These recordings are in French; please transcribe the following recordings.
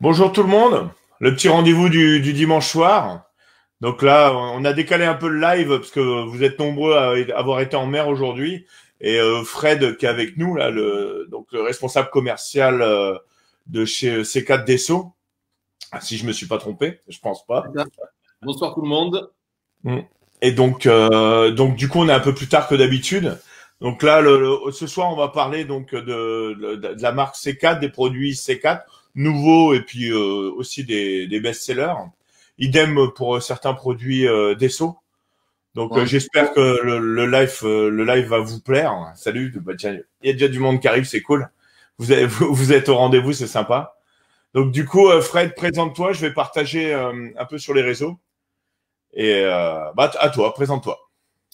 Bonjour tout le monde, le petit rendez-vous du dimanche soir. Donc là, on a décalé un peu le live parce que vous êtes nombreux à avoir été en mer aujourd'hui. Et Fred qui est avec nous, là, le responsable commercial de chez C4 Dessau. Si je me suis pas trompé, je pense pas. Bonsoir tout le monde. Mm. Et donc du coup, on est un peu plus tard que d'habitude. Donc là, ce soir, on va parler donc de la marque C4, des produits C4 nouveaux et puis aussi des best-sellers. Idem pour certains produits Dessau. Donc Bon, j'espère que le live va vous plaire. Salut, bah, tiens, il y a déjà du monde qui arrive, c'est cool. Vous êtes au rendez-vous, c'est sympa. Donc du coup, Fred, présente-toi. Je vais partager un peu sur les réseaux. Et bah à toi, présente-toi.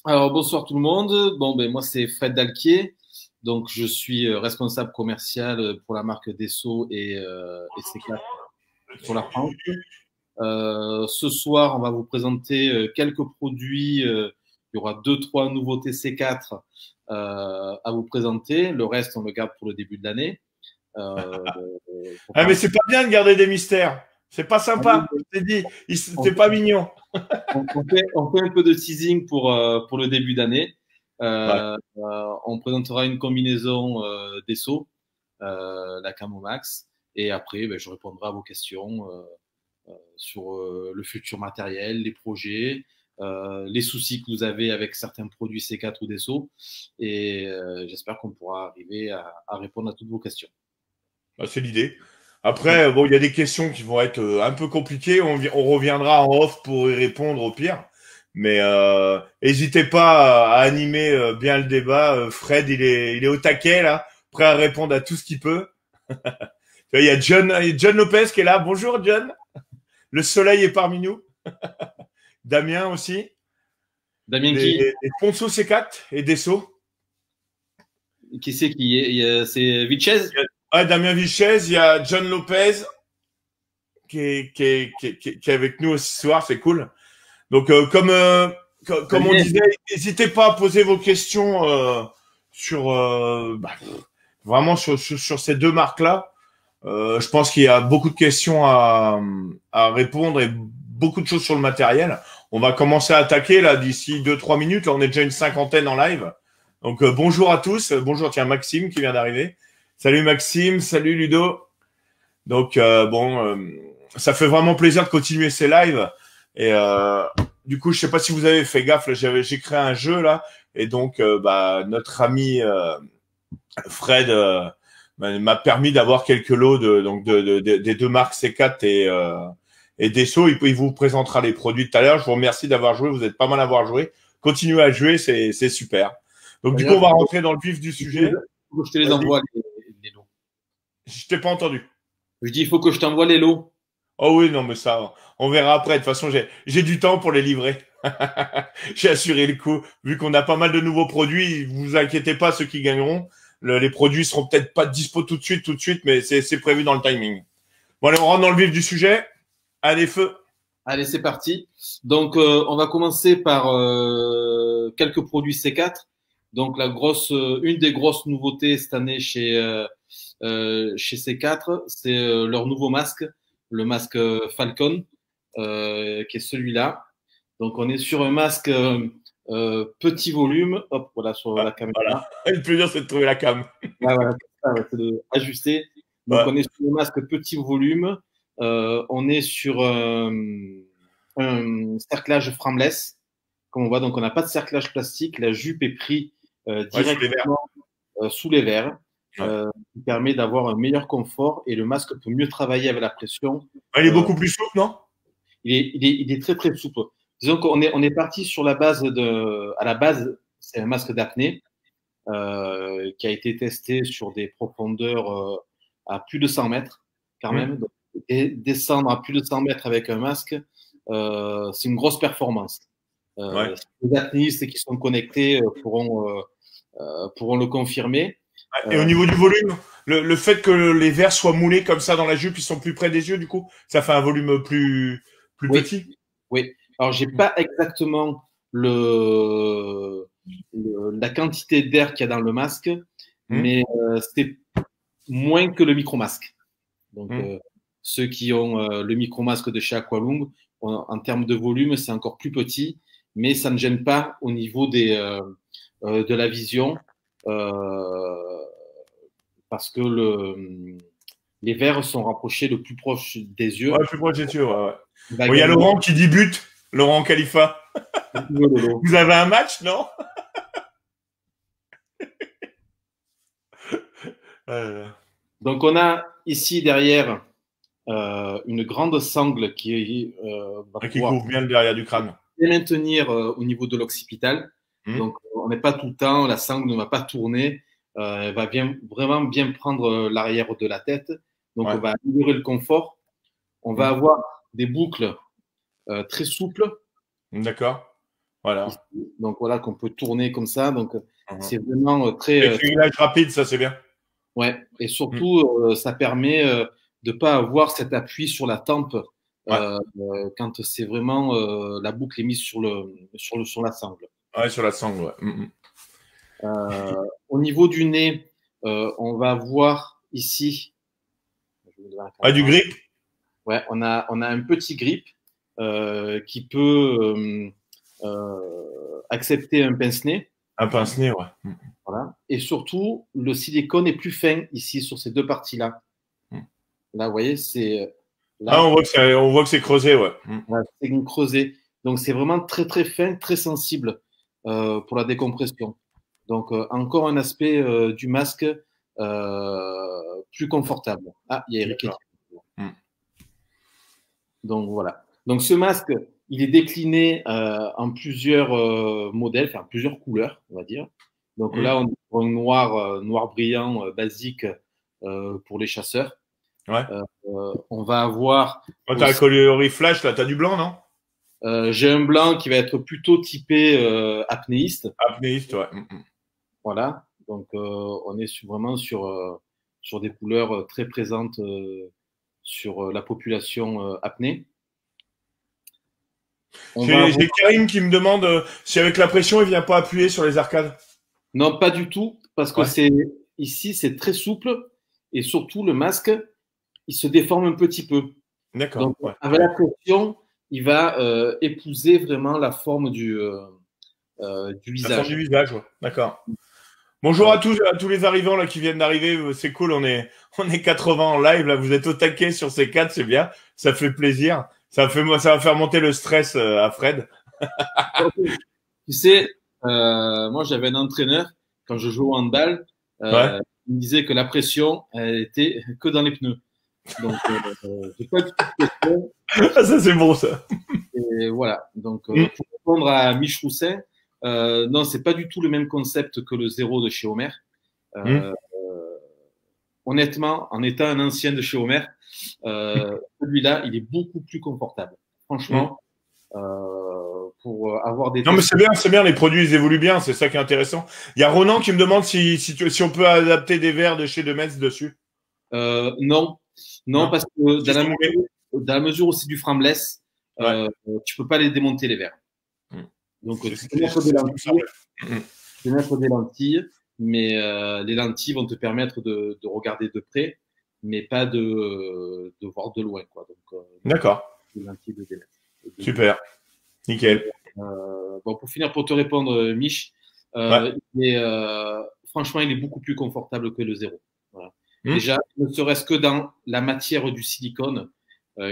Alors bonsoir tout le monde. Bon ben moi c'est Fred Dalquier. Donc je suis responsable commercial pour la marque Dessau et C4 sur la France. Ce soir on va vous présenter quelques produits. Il y aura deux trois nouveautés C4 à vous présenter. Le reste on le garde pour le début de l'année. Euh, pour Ah mais parler- c'est pas bien de garder des mystères. C'est pas sympa. Je t'ai dit, c'est pas mignon. On fait un peu de teasing pour le début d'année. Ouais. On présentera une combinaison Dessau, la Camo Max, et après, ben, je répondrai à vos questions sur le futur matériel, les projets, les soucis que vous avez avec certains produits C4 ou Dessau, et j'espère qu'on pourra arriver à répondre à toutes vos questions. Bah, c'est l'idée. Après, bon, il y a des questions qui vont être un peu compliquées. On reviendra en off pour y répondre au pire. Mais n'hésitez pas à animer bien le débat. Fred, il est au taquet là, prêt à répondre à tout ce qu'il peut. Il y a John Lopez qui est là. Bonjour John. Le soleil est parmi nous. Damien aussi. Damien, Les Ponceau C4 et Dessau. qui c'est qui est? C'est Vichez? Ouais, Damien Vichez, il y a John Lopez qui est avec nous aussi ce soir, c'est cool. Donc, comme on Damien. disait, n'hésitez pas à poser vos questions sur vraiment sur ces deux marques-là. Je pense qu'il y a beaucoup de questions à répondre et beaucoup de choses sur le matériel. On va commencer à attaquer là d'ici 2-3 minutes. Là, on est déjà une cinquantaine en live. Donc bonjour à tous. Bonjour, tiens, Maxime qui vient d'arriver. Salut Maxime, salut Ludo. Donc ça fait vraiment plaisir de continuer ces lives. Et du coup, je sais pas si vous avez fait gaffe, là, j'ai créé un jeu là, et donc notre ami Fred m'a permis d'avoir quelques lots des deux marques C4 et Dessau. Il vous présentera les produits tout à l'heure. Je vous remercie d'avoir joué. Vous êtes pas mal à avoir joué. Continuez à jouer, c'est super. Donc du coup, on va rentrer dans le vif du sujet. Faut que je te les Vas-y. envoie, les lots. Je t'ai pas entendu. Je dis, il faut que je t'envoie les lots. Oh oui, non, mais ça, on verra après. De toute façon, j'ai du temps pour les livrer. J'ai assuré le coup. Vu qu'on a pas mal de nouveaux produits, vous inquiétez pas, ceux qui gagneront. Les produits seront peut-être pas dispo tout de suite, mais c'est prévu dans le timing. Bon, allez, on rentre dans le vif du sujet. Allez, feu. Allez, c'est parti. Donc, on va commencer par quelques produits C4. Donc, une des grosses nouveautés cette année chez C4, c'est leur nouveau masque, le masque Falcon, qui est celui-là. Donc, on est sur un masque petit volume. Hop, voilà, sur la Voilà. caméra. Le plus dur, c'est de trouver la cam. Ouais, voilà, c'est de ajuster. Donc, Ouais. on est sur un masque petit volume. On est sur un cerclage frameless, comme on voit. Donc, on n'a pas de cerclage plastique. La jupe est prise Ouais, sous les verres. directement sous les verres, Ouais. qui permet d'avoir un meilleur confort et le masque peut mieux travailler avec la pression. Ouais, il est Euh, beaucoup plus souple, non? il est très, très souple. Disons qu'on est parti sur la base à la base, c'est un masque d'apnée qui a été testé sur des profondeurs à plus de 100 mètres, quand Hmm. même. Donc, et descendre à plus de 100 mètres avec un masque, c'est une grosse performance. Ouais. Les apnéistes qui sont connectés pourront le confirmer. Et au niveau du volume, le fait que les verres soient moulés comme ça dans la jupe, ils sont plus près des yeux, du coup, ça fait un volume plus Oui, petit. oui. Alors, j'ai pas exactement la quantité d'air qu'il y a dans le masque, Hmm. mais c'est moins que le micro-masque. Donc, Hmm. ceux qui ont le micro-masque de chez Aqualung, en termes de volume, c'est encore plus petit, mais ça ne gêne pas au niveau de la vision, parce que les verres sont rapprochés le plus proche des yeux. Ouais, plus proche des yeux, ouais. Bon, il y a Laurent qui dit but, Laurent Khalifa. Vous avez un match, non? Donc, on a ici derrière une grande sangle qui va qui couvre bien le derrière du crâne. Maintenir au niveau de l'occipital. Donc, on n'est pas tout le temps, la sangle ne va pas tourner. Elle va vraiment bien prendre l'arrière de la tête. Donc, on va améliorer le confort. On va avoir des boucles très souples. D'accord. Voilà. Ici. Donc, voilà, qu'on peut tourner comme ça. Donc, c'est vraiment très. Réglage rapide, ça, c'est bien. Ouais. Et surtout, ça permet de ne pas avoir cet appui sur la tempe quand c'est vraiment la boucle est mise sur la sangle. Ouais, sur la sangle, ouais. Au niveau du nez, on va voir ici. Du grip. Ouais, on a un petit grip qui peut accepter un pince-nez. Un pince-nez, ouais. Voilà. Et surtout, le silicone est plus fin ici sur ces deux parties-là. Là, vous voyez, c'est. Là, on voit que c'est creusé, ouais. Voilà, c'est creusé. Donc, c'est vraiment très, très fin, très sensible pour la décompression. Donc, encore un aspect du masque plus confortable. Ah, il y a Eric. Donc, voilà. Donc, ce masque, il est décliné en plusieurs modèles, enfin, plusieurs couleurs, on va dire. Donc, là, on est pour un noir brillant basique pour les chasseurs. Ouais. On va avoir. Quand tu as un coloris flash, là, tu as du blanc, non? J'ai un blanc qui va être plutôt typé apnéiste. Apnéiste, ouais. Voilà. Donc, on est vraiment sur des couleurs très présentes sur la population apnée. J'ai Karim qui me demande si avec la pression, il ne vient pas appuyer sur les arcades. Non, pas du tout, parce que ici, c'est très souple et surtout, le masque, il se déforme un petit peu. D'accord. Donc, avec la pression, il va épouser vraiment la forme du visage. La forme du visage, ouais. D'accord. Bonjour à tous les arrivants là qui viennent d'arriver. C'est cool, on est 80 en live. Là, vous êtes au taquet sur ces 4, c'est bien. Ça fait plaisir. Ça va faire monter le stress à Fred. Tu sais, moi j'avais un entraîneur quand je jouais au handball. Il me disait que la pression elle était que dans les pneus. Donc, j'ai pas du tout de pression. Ça c'est bon ça. Et voilà. Donc, pour répondre à Mich Roussin, non, c'est pas du tout le même concept que le zéro de chez Homer. Honnêtement, en étant un ancien de chez Homer, celui-là, il est beaucoup plus confortable. Franchement, pour avoir des. Non, mais c'est bien, les produits ils évoluent bien, c'est ça qui est intéressant. Il y a Ronan qui me demande si on peut adapter des verres de chez Demetz dessus. Non, parce que dans la mesure où c'est du frameless, tu peux pas les démonter les verres. Donc, tu peux mettre des lentilles, mais les lentilles vont te permettre de regarder de près, mais pas de voir de loin, quoi. Donc, d'accord. Les lentilles de Demetz. Super, nickel. Bon, pour finir, pour te répondre, Mich, franchement, il est beaucoup plus confortable que le zéro. Voilà. Déjà, ne serait-ce que dans la matière du silicone,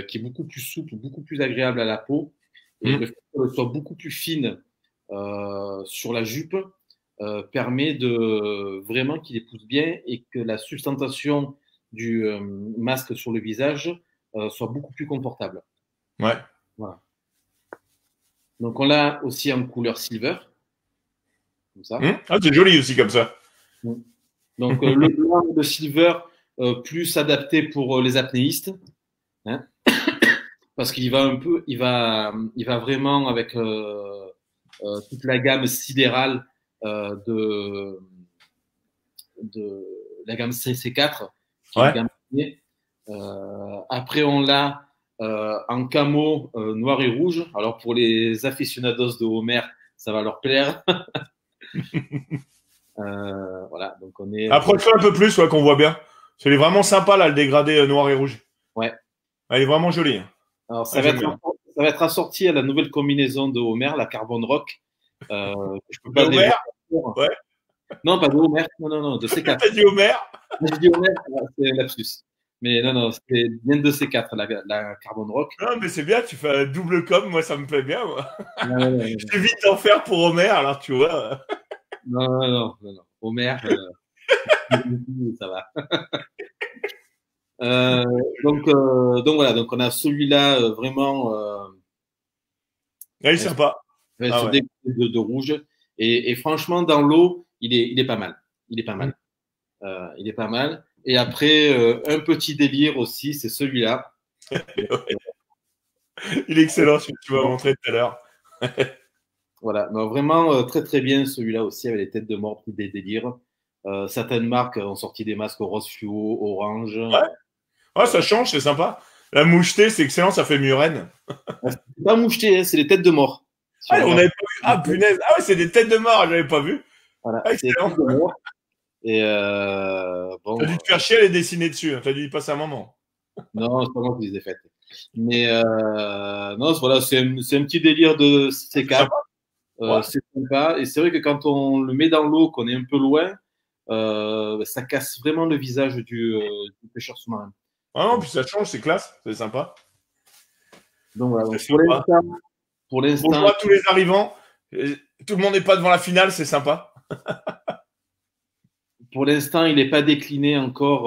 qui est beaucoup plus souple, beaucoup plus agréable à la peau, et le fait qu'elle soit beaucoup plus fine sur la jupe permet de vraiment qu'il épouse bien et que la sustentation du masque sur le visage soit beaucoup plus confortable. Ouais. Voilà. Donc, on l'a aussi en couleur silver. Comme ça. Ah, c'est joli aussi comme ça. Donc, le blanc de silver, plus adapté pour les apnéistes. Hein, parce qu'il va il va vraiment avec toute la gamme sidérale de la gamme CC4. Qui est une gamme après, on l'a en camo noir et rouge. Alors, pour les aficionados de Homer, ça va leur plaire. Voilà, donc on est. Approche-toi un peu plus, qu'on voit bien. C'est vraiment sympa là, le dégradé noir et rouge. Ouais. Elle est vraiment jolie. Hein. Alors, Ah, j'aime bien. ça va être assorti à la nouvelle combinaison de Homer, la Carbon Rock. Je peux De pas Homer? dévoiler. Ouais. Non, pas de Homer. Non, non, non, de C4. T'as dit Homer? J'ai dit Homer, c'est un lapsus. Mais non, non, c'est bien de C4, la Carbon Rock. Non, mais c'est bien, tu fais un double com, moi ça me plaît bien. Moi. Non, non, non, J'évite d'en faire pour Homer, alors tu vois. non, non, non, non, non. Homer, ça va. Donc voilà, donc on a celui-là vraiment Il est sympa. ce Ouais. de rouge. Et franchement, dans l'eau, il est pas mal. Il est pas mal. Il est pas mal. Et après, un petit délire aussi, c'est celui-là. Il est excellent, celui que tu m'as montré tout à l'heure. Voilà, non, vraiment très très bien celui-là aussi avec les têtes de mort, des délires. Certaines marques ont sorti des masques rose fluo, orange. Ouais, ça change, c'est sympa. La mouchetée, c'est excellent, ça fait murène. C'est pas moucheté, hein, c'est les têtes de mort. Si Ah, on regarde. avait pas vu. Ah, punaise. Ah, ouais, c'est des têtes de mort, j'avais pas vu. Voilà, Ah, c'est les excellent. têtes de mort. Et bon, T'as dû te faire chier à les dessiner dessus. Hein. T'as dû y passer un moment. non, c'est pas moi qui les ai faites. Mais non, voilà, c'est un petit délire de C'est C4. sympa. Ouais. C'est sympa. Et c'est vrai que quand on le met dans l'eau, qu'on est un peu loin, ça casse vraiment le visage du pêcheur sous-marin. Ah non, puis ça change, c'est classe, c'est sympa. Donc voilà, donc, C'est sympa. pour Bonjour l'instant, à tous les arrivants. Tout le monde n'est pas devant la finale, c'est sympa. pour l'instant, il n'est pas décliné encore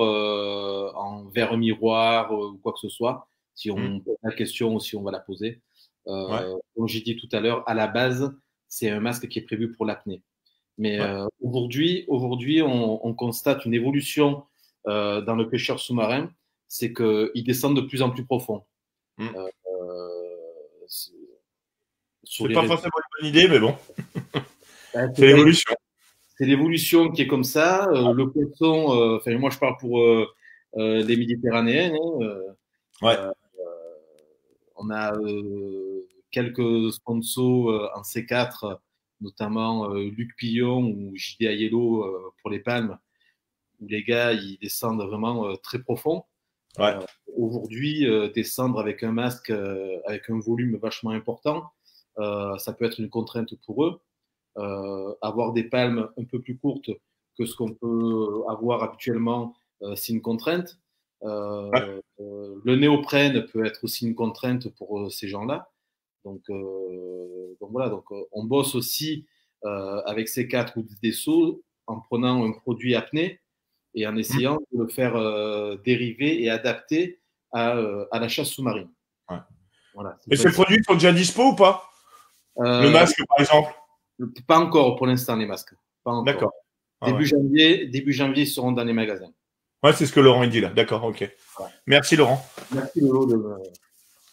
en verre miroir ou quoi que ce soit. Si on pose la question ou si on va la poser. Ouais. Comme j'ai dit tout à l'heure, à la base, c'est un masque qui est prévu pour l'apnée. Mais aujourd'hui, on constate une évolution dans le pêcheur sous-marin, c'est qu'il descend de plus en plus profond. Mm. Sur C'est pas forcément une bonne idée, mais bon. C'est c'est l'évolution. c'est l'évolution qui est comme ça. Le poisson, enfin moi je parle pour les Méditerranéens. Hein, Ouais. on a quelques sponsors en C4, notamment Luc Pillon ou JD Aiello pour les palmes, où les gars ils descendent vraiment très profond. Ouais. Aujourd'hui, descendre avec un masque avec un volume vachement important, ça peut être une contrainte pour eux. Avoir des palmes un peu plus courtes que ce qu'on peut avoir habituellement, c'est une contrainte. Ouais. Le néoprène peut être aussi une contrainte pour ces gens-là. Donc voilà, donc on bosse aussi avec ces quatre ou des sauts en prenant un produit apnée et en essayant de le faire dériver et adapter à la chasse sous-marine. Ouais. Voilà, Et ces produits sont déjà dispo ou pas? Le masque, par exemple? Pas encore pour l'instant, les masques. Pas encore. D'accord. Ah, début janvier, ils seront dans les magasins. Ouais, c'est ce que Laurent il dit là. D'accord, ok. Ouais. Merci Laurent. Merci Lolo de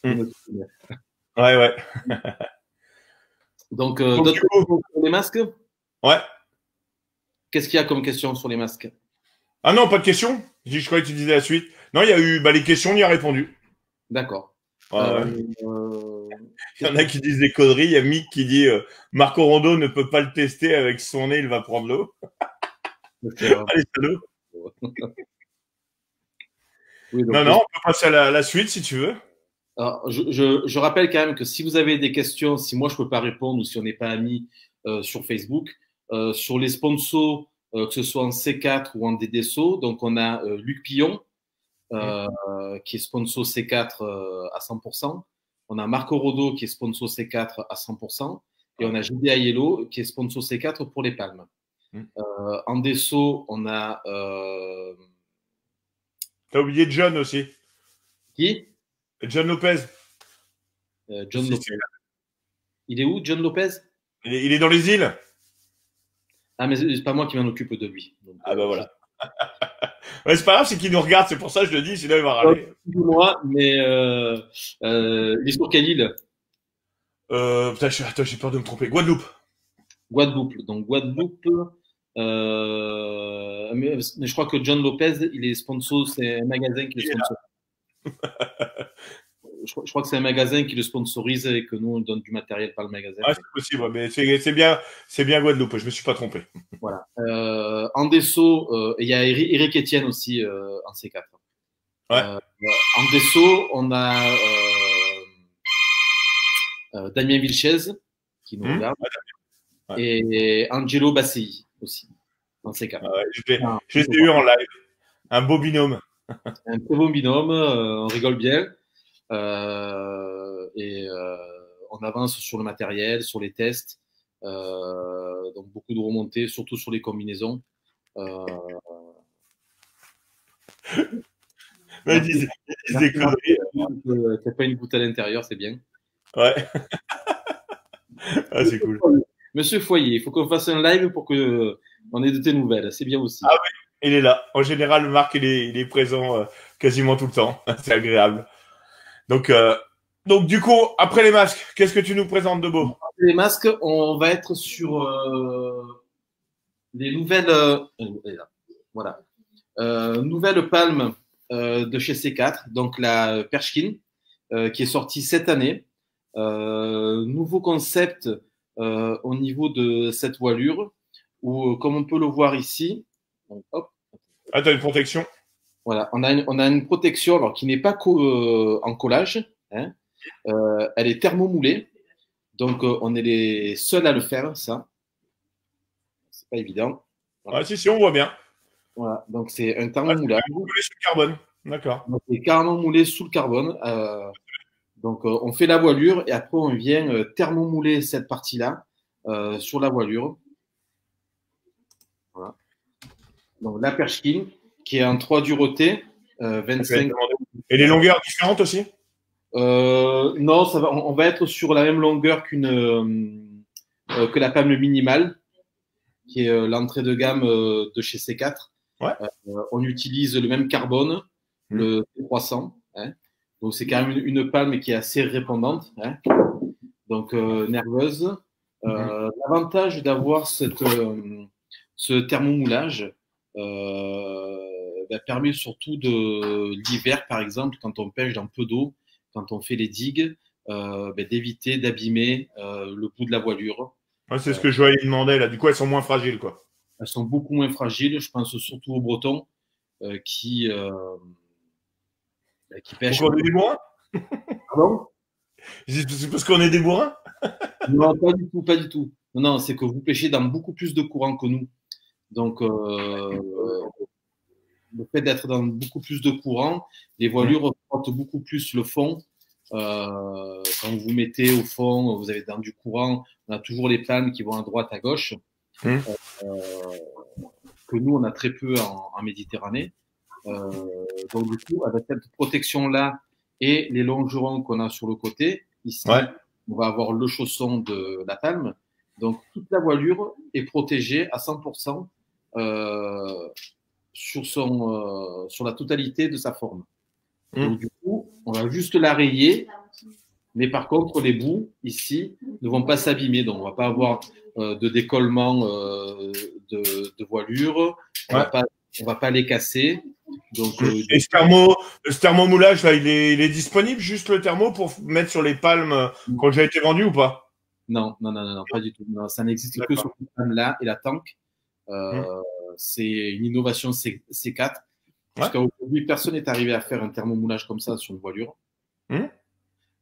me soutenir. Ouais, ouais. Donc d'autres questions sur les masques? Ouais. Qu'est-ce qu'il y a comme question sur les masques? Ah non, pas de questions. Je croyais que tu disais la suite. Non, il y a eu les questions, on y a répondu. D'accord. Ouais. Il y en a qui disent des conneries. Il y a Mick qui dit Marco Rondo ne peut pas le tester avec son nez, il va prendre l'eau. Allez, salut. Oui, non, on peut passer à la suite si tu veux. Alors, je rappelle quand même que si vous avez des questions, si moi je peux pas répondre ou si on n'est pas amis sur Facebook, sur les sponsors, que ce soit en C4 ou en DDSO, donc on a Luc Pillon, qui est sponsor C4 à 100%. On a Marco Rodo qui est sponsor C4 à 100%. Et on a JD Aiello qui est sponsor C4 pour les palmes. En DSO, on a. T'as oublié John aussi. Qui? John Lopez. John Lopez. Il est où, John Lopez? Il est dans les îles. Ah, mais c'est pas moi qui m'en occupe de lui. Donc, ah bah voilà. Ouais, c'est pas grave, c'est qu'il nous regarde, c'est pour ça que je le dis, sinon il va râler. Moi, mais il est sur quelle île? Putain, j'ai peur de me tromper. Guadeloupe. Guadeloupe. Donc Guadeloupe. Mais je crois que John Lopez, il est sponsor, c'est un magasin qui le sponsor. Je crois que c'est un magasin qui le sponsorise et que nous on donne du matériel par le magasin. Ah, c'est possible, mais c'est bien Guadeloupe. Je me suis pas trompé. Voilà. En dessous, il y a Eric Etienne aussi en C4. Ouais. En dessous, on a Damien Vilches qui nous regarde et Angelo Bassi aussi dans ces cas. Je l'ai eu en live. Un beau binôme. Un très bon binôme, on rigole bien et on avance sur le matériel, sur les tests, donc beaucoup de remontées, surtout sur les combinaisons. Il disait des conneries. T'as pas une goutte à l'intérieur, c'est bien. Ouais. Ah, c'est cool. Monsieur Foyer, il faut qu'on fasse un live pour que on ait de tes nouvelles. C'est bien aussi. Ah oui, il est là. En général, Marc, il est présent quasiment tout le temps. C'est agréable. Donc, du coup, après les masques, qu'est-ce que tu nous présentes de beau? Les masques, on va être sur les nouvelles. Voilà. Nouvelle palme de chez C4, donc la Perchkin, qui est sortie cette année. Nouveau concept au niveau de cette voilure, où, comme on peut le voir ici, donc, hop. Ah, t'as une protection. Voilà, on a une protection alors, qui n'est pas en collage. Hein. Elle est thermomoulée. Donc, on est les seuls à le faire, ça. C'est pas évident. Voilà. Ah, si, on voit bien. Voilà, donc c'est un thermomoulage. Moulé sous le carbone. D'accord. C'est carrément moulé sous le carbone. Donc, on fait la voilure et après, on vient thermomouler cette partie-là sur la voilure. Voilà. Donc, la Perchkin, qui est en 3 duretés, 25. Et les longueurs différentes aussi? Non, ça va, on va être sur la même longueur que la palme minimale, qui est l'entrée de gamme de chez C4. Ouais. On utilise le même carbone, le T300. Hein. Donc, c'est quand même une palme qui est assez répondante, hein. Donc nerveuse. L'avantage d'avoir ce thermomoulage permet surtout l'hiver, par exemple, quand on pêche dans peu d'eau, quand on fait les digues, d'éviter d'abîmer le bout de la voilure. Ouais, c'est ce que Joël demandait là. Du coup, elles sont moins fragiles, quoi. Elles sont beaucoup moins fragiles. Je pense surtout aux Bretons qui pêchent. Donc on est des bourrins? Pardon? C'est parce qu'on est des bourrins? Non, pas du tout, pas du tout. Non, c'est que vous pêchez dans beaucoup plus de courant que nous. Donc, le fait d'être dans beaucoup plus de courant, les voilures frottent beaucoup plus le fond. Quand vous mettez au fond, vous avez dans du courant, on a toujours les palmes qui vont à droite, à gauche, que nous, on a très peu en Méditerranée. Donc, du coup, avec cette protection-là et les longerons qu'on a sur le côté, ici, on va avoir le chausson de la palme. Donc, toute la voilure est protégée à 100% sur la totalité de sa forme. Donc, du coup, on va juste la rayer, mais par contre, les bouts ici ne vont pas s'abîmer. Donc, on ne va pas avoir de décollement de voilure. On ne va pas les casser. Donc, et ce thermomoulage, là, il est disponible, juste le thermo, pour mettre sur les palmes qui ont déjà été vendues ou pas? Non, pas du tout. Non, ça n'existe que sur cette palme-là et la tank. C'est une innovation C4. Jusqu'à aujourd'hui, personne n'est arrivé à faire un thermomoulage comme ça sur une voilure.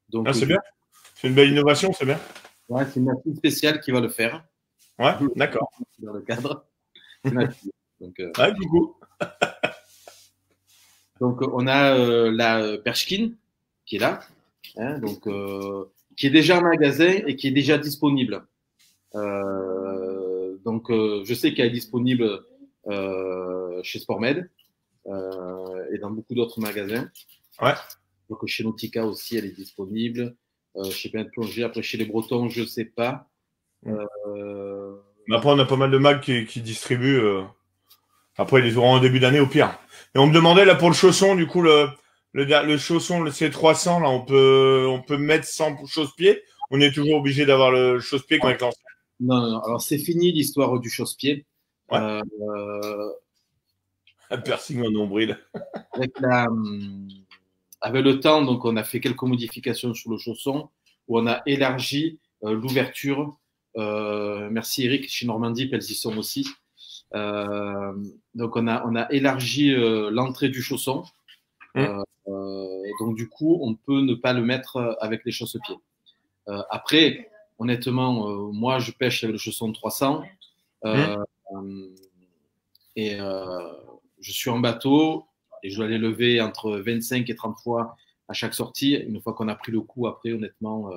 Donc, c'est bien. C'est une belle innovation, c'est bien. Ouais, c'est une machine spéciale qui va le faire. Ouais, d'accord. Dans le cadre. Donc, coucou. Donc, on a la Perchkin qui est là, hein, donc, qui est déjà en magasin et qui est déjà disponible. Donc, je sais qu'elle est disponible chez Sportmed et dans beaucoup d'autres magasins. Ouais. Donc, chez Nautica aussi, elle est disponible. Chez Plein de Plongée. Après, chez les Bretons, je ne sais pas. Après, on a pas mal de mags qui distribuent. Après, ils les auront en début d'année au pire. Et on me demandait là pour le chausson, du coup, le chausson, le C300, là, on peut mettre sans chausse-pied. On est toujours obligé d'avoir le chausse-pied avec l'ancien. Non. Alors, c'est fini l'histoire du chausse-pied. Ouais. Un piercing en nombril. Avec le temps, donc, on a fait quelques modifications sur le chausson où on a élargi l'ouverture. Merci Eric, chez Normandie, elles y sont aussi. Donc, on a élargi l'entrée du chausson donc, du coup, on peut ne pas le mettre avec les chausse-pieds. Après, honnêtement, moi, je pêche avec le chausson de 300 et je suis en bateau et je dois les lever entre 25 et 30 fois à chaque sortie. Une fois qu'on a pris le coup, après, honnêtement.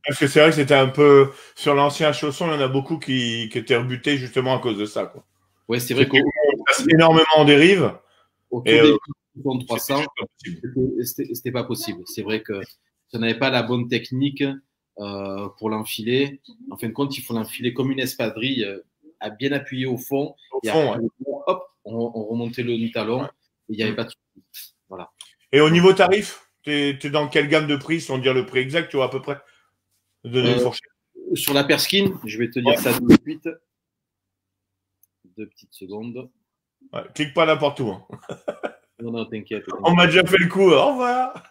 Parce que c'est vrai que c'était un peu. Sur l'ancien chausson, il y en a beaucoup qui étaient rebutés justement à cause de ça, quoi. Ouais, c'est vrai qu'on passe énormément en dérive. Au tout début de 300, c'était pas possible. C'est vrai que si on n'avait pas la bonne technique pour l'enfiler, en fin de compte, il faut l'enfiler comme une espadrille, à bien appuyer au fond. Et après, hop, on remontait le talon. Et il n'y avait pas de souci. Voilà. Et au niveau tarif, tu es dans quelle gamme de prix, sans dire le prix exact, tu vois, à peu près sur la Perskine, je vais te dire ça tout de suite. 2 petites secondes. Ouais, clique pas n'importe où. Hein. Non, t'inquiète. On m'a déjà fait le coup. Au revoir.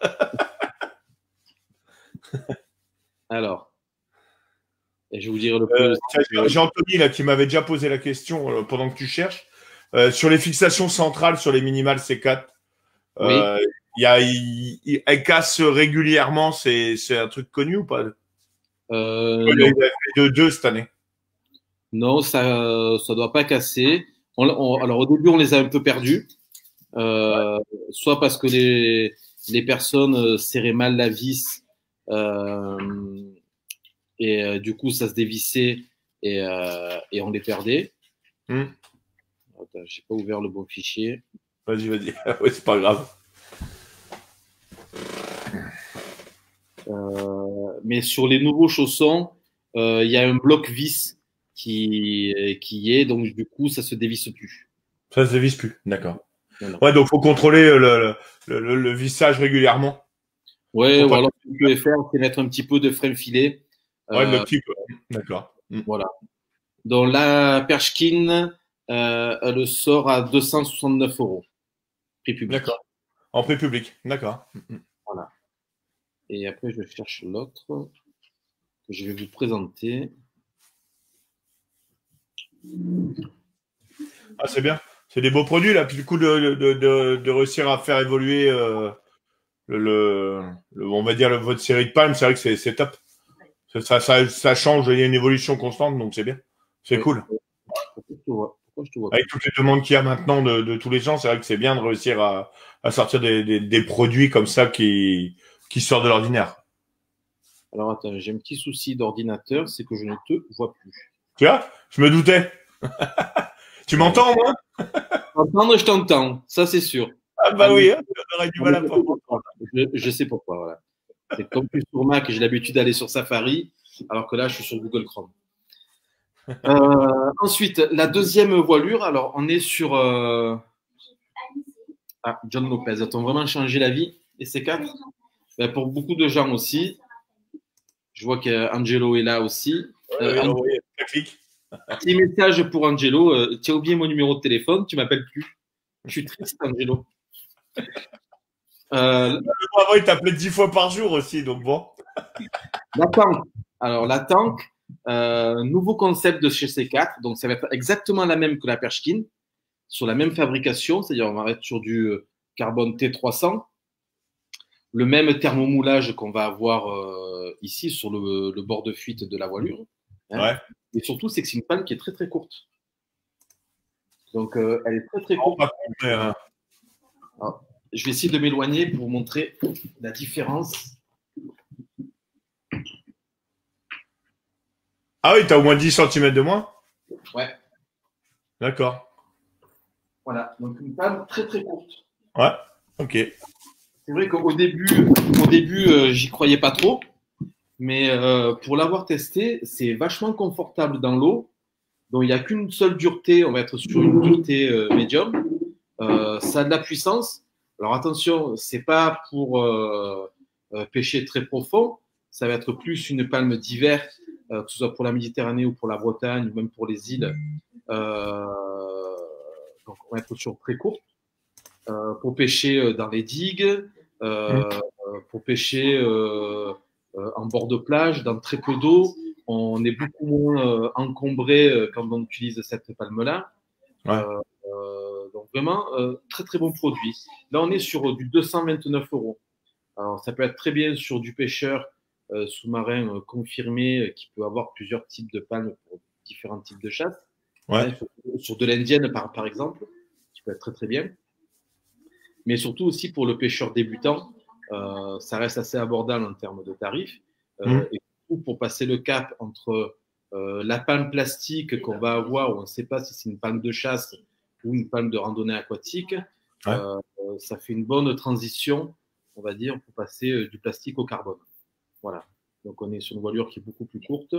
Alors, et je vous dirai le prix. J'ai Anthony là, qui m'avait déjà posé la question pendant que tu cherches. Sur les fixations centrales, sur les minimales C4, oui. Elles cassent régulièrement. C'est un truc connu ou pas Il y a eu deux cette année. Non, ça doit pas casser. Alors au début, on les a un peu perdus, soit parce que les personnes serraient mal la vis et du coup ça se dévissait et on les perdait. Attends, j'ai pas ouvert le bon fichier. Vas-y. Oui, c'est pas grave. Mais sur les nouveaux chaussons, il y a un bloc vis qui est, donc du coup ça se dévisse plus. Ça se dévisse plus, d'accord. Ouais, donc faut contrôler le vissage régulièrement. Ouais, ou alors ce que tu peux faire, c'est mettre un petit peu de frein filet. Ouais, le petit peu. D'accord. Voilà. Donc la Pershkin, elle sort à 269 €. Prix public. D'accord. En prix public, d'accord. Voilà. Et après, je cherche l'autre que je vais vous présenter. Ah, c'est bien. C'est des beaux produits, là. Puis du coup, de réussir à faire évoluer on va dire, votre série de palmes, c'est vrai que c'est top. Ça change, il y a une évolution constante, donc c'est bien. C'est cool. Pourquoi je te vois Avec toutes les demandes qu'il y a maintenant de tous les gens, c'est vrai que c'est bien de réussir à sortir des produits comme ça qui sortent de l'ordinaire. Alors attends, j'ai un petit souci d'ordinateur, c'est que je ne te vois plus. Tu vois, je me doutais. Tu m'entends, moi? Entendre, je t'entends, ça c'est sûr. Ah bah oui, hein, j'aurais du mal à pas comprendre. Je sais pourquoi, voilà. C'est comme plus sur Mac, j'ai l'habitude d'aller sur Safari, alors que là, je suis sur Google Chrome. Ensuite, la deuxième voilure, alors on est sur John Lopez. A-t-on vraiment changé la vie? Et ces quatre? Ben, pour beaucoup de gens aussi. Je vois qu'Angelo est là aussi. Oui, clique. Petit message pour Angelo. Tu as oublié mon numéro de téléphone, tu m'appelles plus. Je suis triste, Angelo. Avant, il t'appelait 10 fois par jour aussi, donc bon. La tank. Alors, la tank, nouveau concept de chez C4. Donc, ça va être exactement la même que la Pershkin, sur la même fabrication, c'est-à-dire on va être sur du carbone T300. Le même thermomoulage qu'on va avoir ici sur le bord de fuite de la voilure. Hein. Ouais. Et surtout, c'est que c'est une palme qui est très très courte. Donc, elle est très très courte. Alors, je vais essayer de m'éloigner pour vous montrer la différence. Ah oui, tu as au moins 10 cm de moins? Ouais. D'accord. Voilà, donc une palme très très courte. Ouais, ok. C'est vrai qu'au début, j'y croyais pas trop, mais pour l'avoir testé, c'est vachement confortable dans l'eau. Donc il n'y a qu'une seule dureté, on va être sur une dureté médium. Ça a de la puissance. Alors attention, c'est pas pour pêcher très profond. Ça va être plus une palme d'hiver, que ce soit pour la Méditerranée ou pour la Bretagne, ou même pour les îles. Donc on va être sur très court. Pour pêcher dans les digues, pour pêcher en bord de plage, dans très peu d'eau. On est beaucoup moins encombré quand on utilise cette palme-là. Ouais. Donc Vraiment, très très bon produit. Là, on est sur du 229 euros. Alors, ça peut être très bien sur du pêcheur sous-marin confirmé qui peut avoir plusieurs types de palmes pour différents types de chasse. Ouais. Hein, sur de l'indienne, par exemple, qui peut être très très bien. Mais surtout aussi pour le pêcheur débutant, ça reste assez abordable en termes de tarifs. Et pour passer le cap entre la palme plastique qu'on va avoir, où on ne sait pas si c'est une palme de chasse ou une palme de randonnée aquatique, ça fait une bonne transition, on va dire, pour passer du plastique au carbone. Voilà. Donc on est sur une voilure qui est beaucoup plus courte,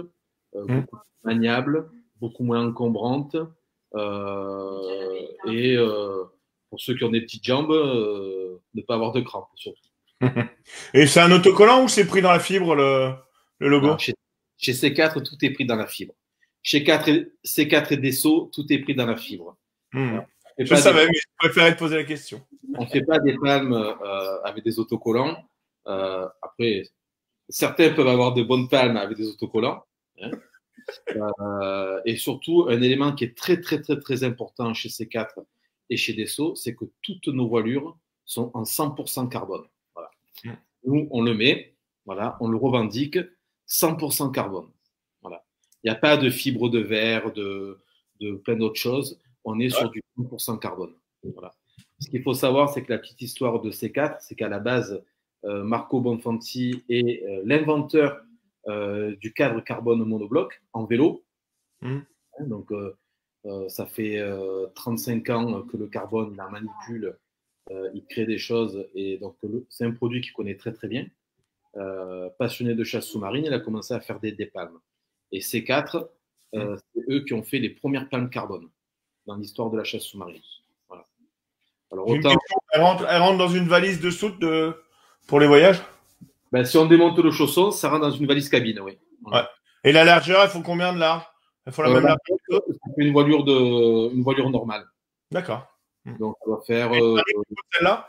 beaucoup plus maniable, beaucoup moins encombrante. Et pour ceux qui ont des petites jambes, ne pas avoir de crampes surtout. Et c'est un autocollant ou c'est pris dans la fibre le logo? Non, chez C4, tout est pris dans la fibre. Chez C4 et Desso, tout est pris dans la fibre. Je savais, mais je préférais te poser la question. On ne fait pas des palmes avec des autocollants. Après, certains peuvent avoir de bonnes palmes avec des autocollants. Hein. Et surtout, un élément qui est très, très, très, très important chez C4 et chez Desso, c'est que toutes nos voilures sont en 100% carbone. Voilà. Nous, on le met, voilà, on le revendique, 100% carbone. Voilà. Il n'y a pas de fibre de verre, de plein d'autres choses. On est sur du 100% carbone. Voilà. Ce qu'il faut savoir, c'est que la petite histoire de C4, c'est qu'à la base, Marco Bonfanti est l'inventeur du cadre carbone monobloc en vélo. Donc, ça fait 35 ans que le carbone, il la manipule, il crée des choses. Et donc, c'est un produit qu'il connaît très, très bien. Passionné de chasse sous-marine, il a commencé à faire des palmes. Et C4, c'est eux qui ont fait les premières palmes carbone dans l'histoire de la chasse sous-marine. Voilà. Alors, autant... Elle rentre dans une valise de soute pour les voyages? Ben, si on démonte le chausson, ça rentre dans une valise cabine, oui. Ouais. Et la largeur, il faut combien de large? Il faut la même largeur? Une voilure normale. D'accord. Donc, ça va faire. Celle-là?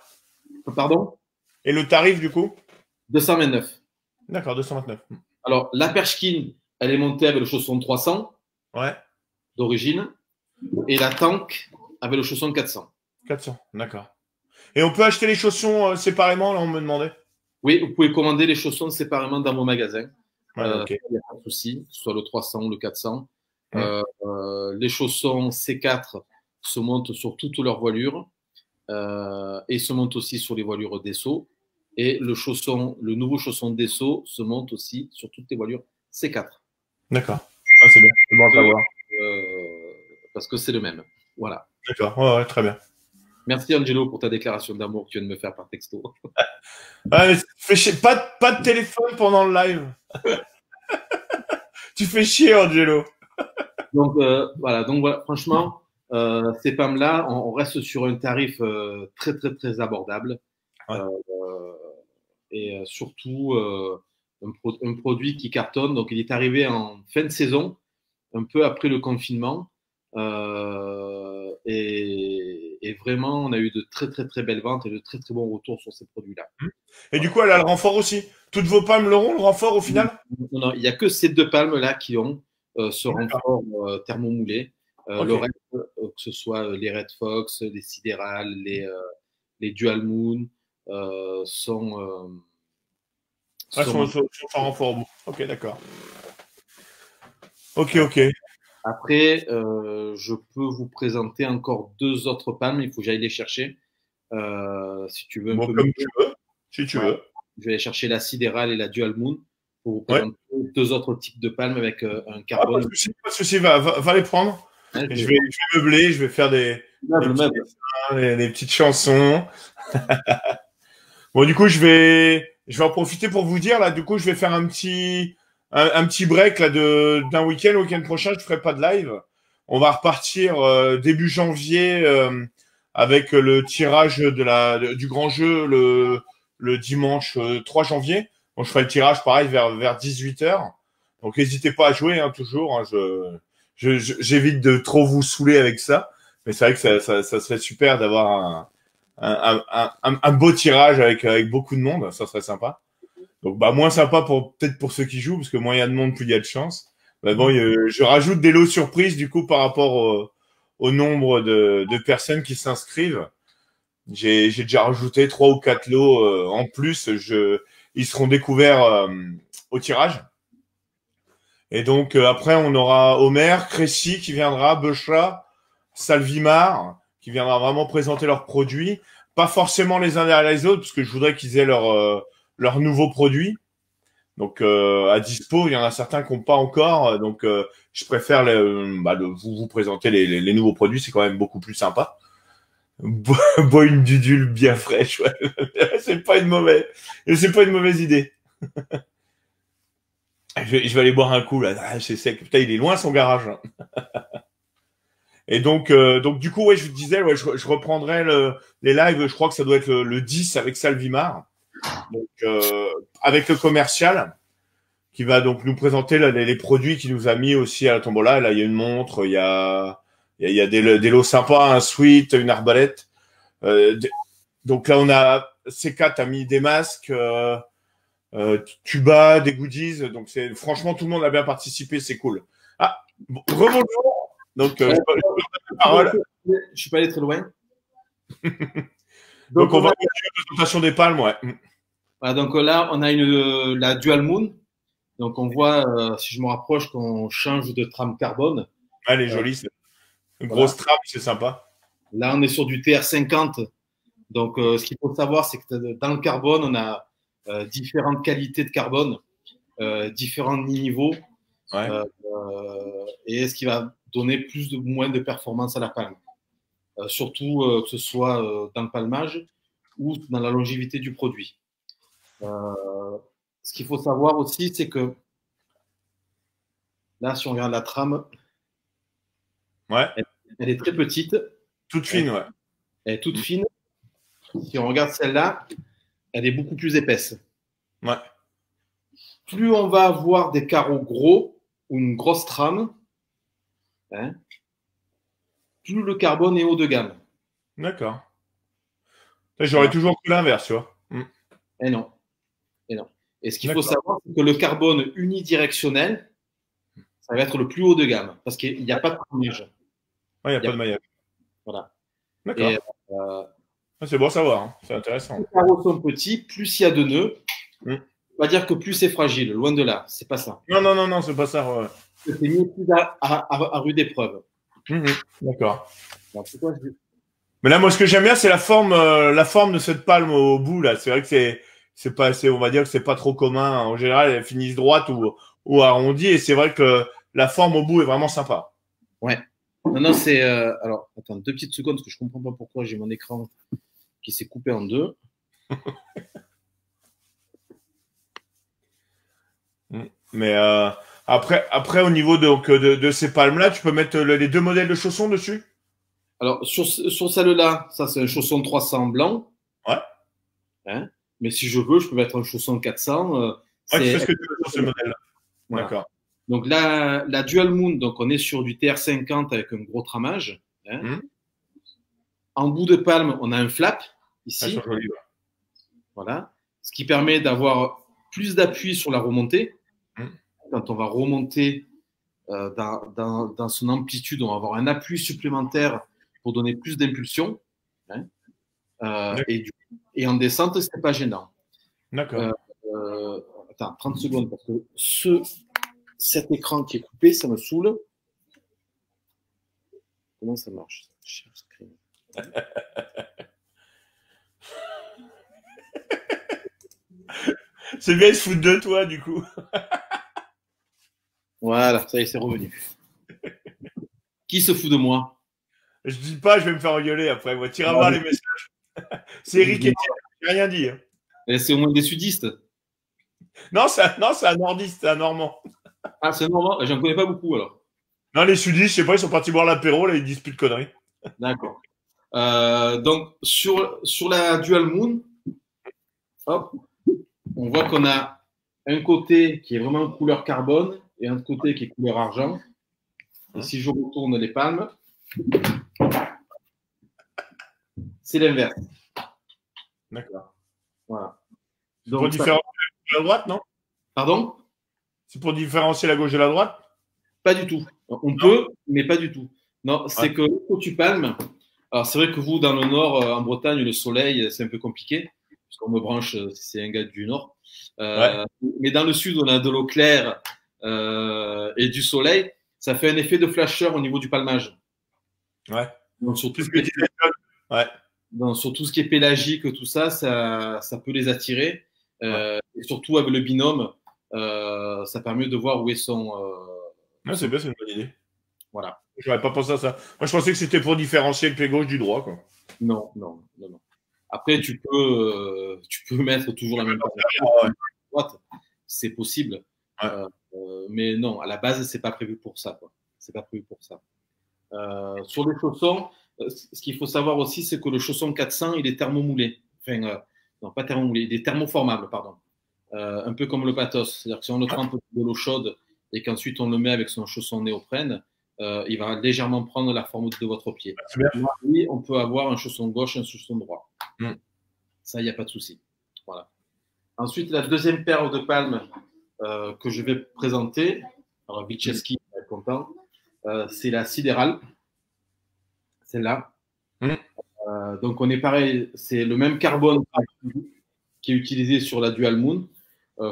Pardon? Et le tarif, du coup? 229. D'accord, 229. Alors, la Perchkin, elle est montée avec le chausson 300 d'origine. Et la Tank avec le chausson 400. 400, d'accord. Et on peut acheter les chaussons séparément, là, on me demandait? Oui, vous pouvez commander les chaussons séparément dans vos magasins. Okay. Il n'y a pas de souci, que ce soit le 300 ou le 400. Les chaussons C4 se montent sur toutes leurs voilures et se montent aussi sur les voilures Desso. Et le nouveau chausson Desso se monte aussi sur toutes les voilures C4. D'accord. Ah, c'est bien. C'est bon à savoir. Parce que c'est le même. Voilà. D'accord. Ouais, très bien. Merci Angelo pour ta déclaration d'amour que tu viens de me faire par texto. Pas de téléphone pendant le live. Tu fais chier, Angelo. Donc voilà. Franchement, ces pommes-là, on reste sur un tarif très très très abordable et surtout un produit qui cartonne. Donc il est arrivé en fin de saison, un peu après le confinement. Et vraiment, on a eu de très très très belles ventes et de très très bons retours sur ces produits-là. Et du coup, elle a le renfort aussi. Toutes vos palmes l'auront, le renfort au final? Non, il n'y a que ces deux palmes-là qui ont ce renfort thermomoulé. Le reste, que ce soit les Red Fox, les Sidéral, les Dual Moon, sont en renfort. Ok, d'accord. Ok. Après, je peux vous présenter encore deux autres palmes. Il faut que j'aille les chercher. Si tu veux. Comme tu veux. Si tu veux. Je vais aller chercher la Sidéral et la Dual Moon pour vous présenter deux autres types de palmes avec un carbone. Pas de souci, va les prendre. Je vais meubler, je vais faire des petites chansons. Bon, du coup, je vais en profiter pour vous dire, là, du coup, je vais faire un petit break là d'un week-end prochain, je ferai pas de live. On va repartir début janvier avec le tirage du grand jeu le dimanche 3 janvier. Donc je ferai le tirage pareil vers 18h. Donc n'hésitez pas à jouer toujours. Hein, j'évite de trop vous saouler avec ça, mais c'est vrai que ça serait super d'avoir un beau tirage avec beaucoup de monde, ça serait sympa. Donc moins sympa peut-être pour ceux qui jouent, parce que moins il y a de monde, plus il y a de chance. Mais bon, je rajoute des lots surprises du coup par rapport au nombre de personnes qui s'inscrivent. J'ai déjà rajouté 3 ou 4 lots en plus. Ils seront découverts au tirage. Et donc après, on aura Homer, Crécy qui viendra, Beuchat, Salvimar qui viendra vraiment présenter leurs produits. Pas forcément les uns derrière les autres, parce que je voudrais qu'ils aient leurs nouveaux produits. Donc à dispo, il y en a certains qui n'ont pas encore. Donc je préfère vous présenter les nouveaux produits, c'est quand même beaucoup plus sympa. Bois une dudule bien fraîche, ouais. c'est pas une mauvaise idée. Je vais aller boire un coup là. Ah, c'est sec. Putain, il est loin son garage. Et donc du coup, ouais, je vous disais, ouais, je reprendrai les lives. Je crois que ça doit être le 10 avec Salvimar, donc avec le commercial qui va donc nous présenter là, les produits qu'il nous a mis aussi à la tombola. Là, il y a une montre, il y a des lots sympas, un sweat, une arbalète. Donc là, on a C4 a mis des masques. Tuba, des goodies, donc c'est franchement tout le monde a bien participé, c'est cool. Ah, rebonjour. Donc je la parole. Je suis pas allé très loin. donc on va faire la présentation des palmes, ouais. Voilà, donc là on a la Dual Moon. Donc on voit, si je me rapproche, qu'on change de trame carbone. Ouais, elle est jolie, c'est une grosse trame, c'est sympa. Là on est sur du TR50. Donc ce qu'il faut savoir, c'est que dans le carbone, on a différentes qualités de carbone, différents niveaux, ouais. Et ce qui va donner plus ou moins de performance à la palme. Surtout que ce soit dans le palmage ou dans la longévité du produit. Ce qu'il faut savoir aussi, c'est que là, si on regarde la trame, ouais. elle est très petite. Toute fine, ouais. Elle est toute fine. Si on regarde celle-là, elle est beaucoup plus épaisse. Ouais. Plus on va avoir des carreaux gros ou une grosse trame, plus le carbone est haut de gamme. D'accord. J'aurais toujours cru l'inverse, tu vois. Et non. Et non. Et ce qu'il faut savoir, c'est que le carbone unidirectionnel, ça va être le plus haut de gamme parce qu'il n'y a pas de maillage. Ouais, il n'y a pas de maillage. Voilà. D'accord. C'est bon à savoir, hein. C'est intéressant. Plus les carreaux sont petits, plus il y a de nœuds. On va dire que plus c'est fragile, loin de là. C'est pas ça. Non, c'est pas ça. Ouais. C'est mis à rude épreuve. D'accord. Alors, pourquoi mais là, moi, ce que j'aime bien, c'est la forme de cette palme au bout là. C'est vrai que c'est pas assez, on va dire que c'est pas trop commun. En général, elles finissent droite ou arrondies, et c'est vrai que la forme au bout est vraiment sympa. Ouais. Non, c'est alors attends 2 petites secondes parce que je comprends pas pourquoi j'ai mon écran qui s'est coupé en 2. Mais après au niveau de ces palmes là, tu peux mettre les 2 modèles de chaussons dessus. Alors sur celle-là, ça c'est un chausson 300 blanc. Ouais. Mais si je veux, je peux mettre un chausson 400. Tu fais ce que tu veux sur ce modèle-là. Voilà. D'accord. Donc la Dual Moon, donc on est sur du TR50 avec un gros tramage. En bout de palme, on a un flap ici. Voilà. Ce qui permet d'avoir plus d'appui sur la remontée. Quand on va remonter dans son amplitude, on va avoir un appui supplémentaire pour donner plus d'impulsion. Et en descente, ce n'est pas gênant. D'accord. Attends, 30 secondes, parce que cet écran qui est coupé, ça me saoule. Comment ça marche? C'est bien, ils se foutent de toi, du coup. Voilà, ça y est, c'est revenu. Qui se fout de moi? Je dis pas, je vais me faire engueuler après. Moi, tire à voir les messages. C'est Eric et Thierry, j'ai rien dit. C'est au moins des sudistes. Non, c'est un nordiste, c'est un normand. Ah, c'est un normand? J'en connais pas beaucoup, alors. Non, les sudistes, je sais pas, ils sont partis boire l'apéro, là, ils disent plus de conneries. D'accord. Donc, sur la Dual Moon, hop, on voit qu'on a un côté qui est vraiment couleur carbone et un côté qui est couleur argent. Et si je retourne les palmes, c'est l'inverse. D'accord. Voilà. Donc, pour différencier la gauche et la droite, non? Pardon? C'est pour différencier la gauche et la droite? Pas du tout. On peut, mais pas du tout. Non, c'est que quand tu palmes, alors c'est vrai que vous, dans le nord, en Bretagne, le soleil, c'est un peu compliqué, parce qu'on me branche, c'est un gars du nord. Ouais, Mais dans le sud, on a de l'eau claire et du soleil, ça fait un effet de flasheur au niveau du palmage. ouais. Donc, sur C'est tout ce ce que qui est, disait John. Ouais, sur tout ce qui est pélagique, tout ça, ça peut les attirer. ouais. Et surtout avec le binôme, ça permet de voir où est Ouais, c'est bien, c'est une bonne idée. voilà. J'aurais pas pensé à ça. Moi, je pensais que c'était pour différencier le pied gauche du droit, quoi. Non, non, non, non. Après, tu peux mettre toujours la même paire Ah ouais. droite, c'est possible. Ouais. Mais non, à la base, c'est pas prévu pour ça, quoi. C'est pas prévu pour ça. Sur les chaussons, ce qu'il faut savoir aussi, c'est que le chausson 400, il est thermomoulé. Enfin, non, pas thermomoulé, il est thermoformable, pardon. Un peu comme le patos. C'est-à-dire que si on le trempe de l'eau chaude et qu'ensuite on le met avec son chausson néoprène, il va légèrement prendre la forme de votre pied. C'est bien. Là, oui, on peut avoir un chausson gauche, un chausson droit. Mm. Ça, il n'y a pas de souci. Voilà. Ensuite, la deuxième paire de palmes que je vais présenter, alors Vilcheski va être content, c'est la sidérale, celle-là. Mm. Donc, on est pareil, c'est le même carbone qui est utilisé sur la Dual Moon,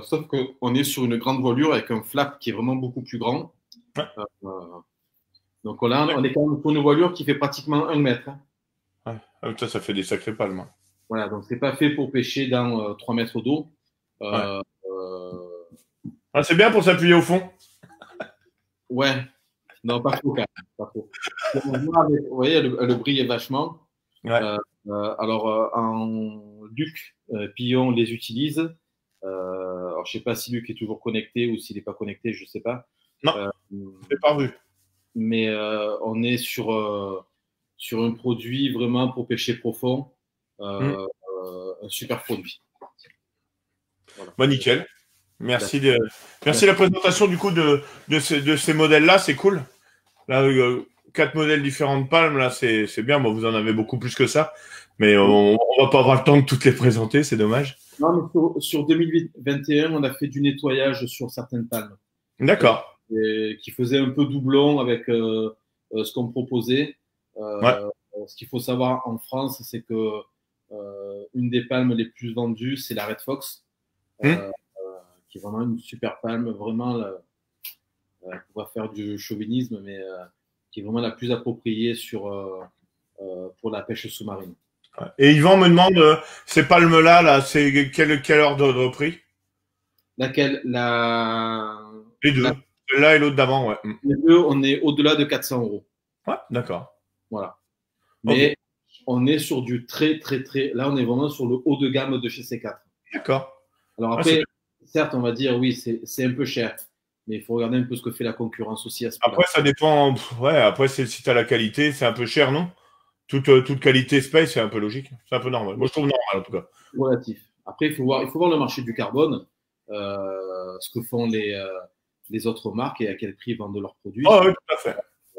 sauf qu'on est sur une grande voilure avec un flap qui est vraiment beaucoup plus grand. Ouais. Donc là, on est quand même sur une voilure qui fait pratiquement 1 mètre. Hein. Ouais. Ah, ça fait des sacrés palmes. Hein. Voilà, donc c'est pas fait pour pêcher dans 3 mètres d'eau. Ouais. Euh, Ah, c'est bien pour s'appuyer au fond. ouais, non, pas trop, quand même, pas trop. Vous voyez, le brille est vachement. Ouais. Alors, Luc Pillon les utilise. Alors, je sais pas si Luc est toujours connecté ou s'il n'est pas connecté, je sais pas. Non, c'est pas vu. Mais on est sur un produit vraiment pour pêcher profond. Mm. Un super produit. Voilà. Bah, nickel. Merci de la présentation du coup de ces modèles-là, c'est cool. Là, 4 modèles différents de palmes, là, c'est bien. Bon, vous en avez beaucoup plus que ça, mais on va pas avoir le temps de toutes les présenter, c'est dommage. Non, mais sur 2021, on a fait du nettoyage sur certaines palmes D'accord. qui faisaient un peu doublon avec ce qu'on proposait. Ouais. Ce qu'il faut savoir en France, c'est que une des palmes les plus vendues, c'est la Red Fox, Mm. qui est vraiment une super palme, vraiment, on va faire du chauvinisme, mais qui est vraiment la plus appropriée pour la pêche sous-marine. Ouais. Et Yvan me demande, ces palmes-là, là, c'est quelle heure de prix? Laquelle Les deux. Celle-là et l'autre d'avant, ouais. Mm. les deux, on est au-delà de 400 euros. Ouais, d'accord. Voilà. Ok. Mais on est sur du très, très, très. Là, on est vraiment sur le haut de gamme de chez C4. D'accord. Alors Ah, c'est après, certes, on va dire oui, c'est un peu cher, mais il faut regarder un peu ce que fait la concurrence aussi à ce prix-là. Après, ça dépend. Ouais, après, si tu as la qualité, c'est un peu cher, non? Toute qualité space, c'est un peu logique. C'est un peu normal. Moi, je trouve normal, en tout cas. Relatif. Après, il faut voir le marché du carbone, ce que font les autres marques et à quel prix vendent leurs produits. Ah, ouais, tout à fait.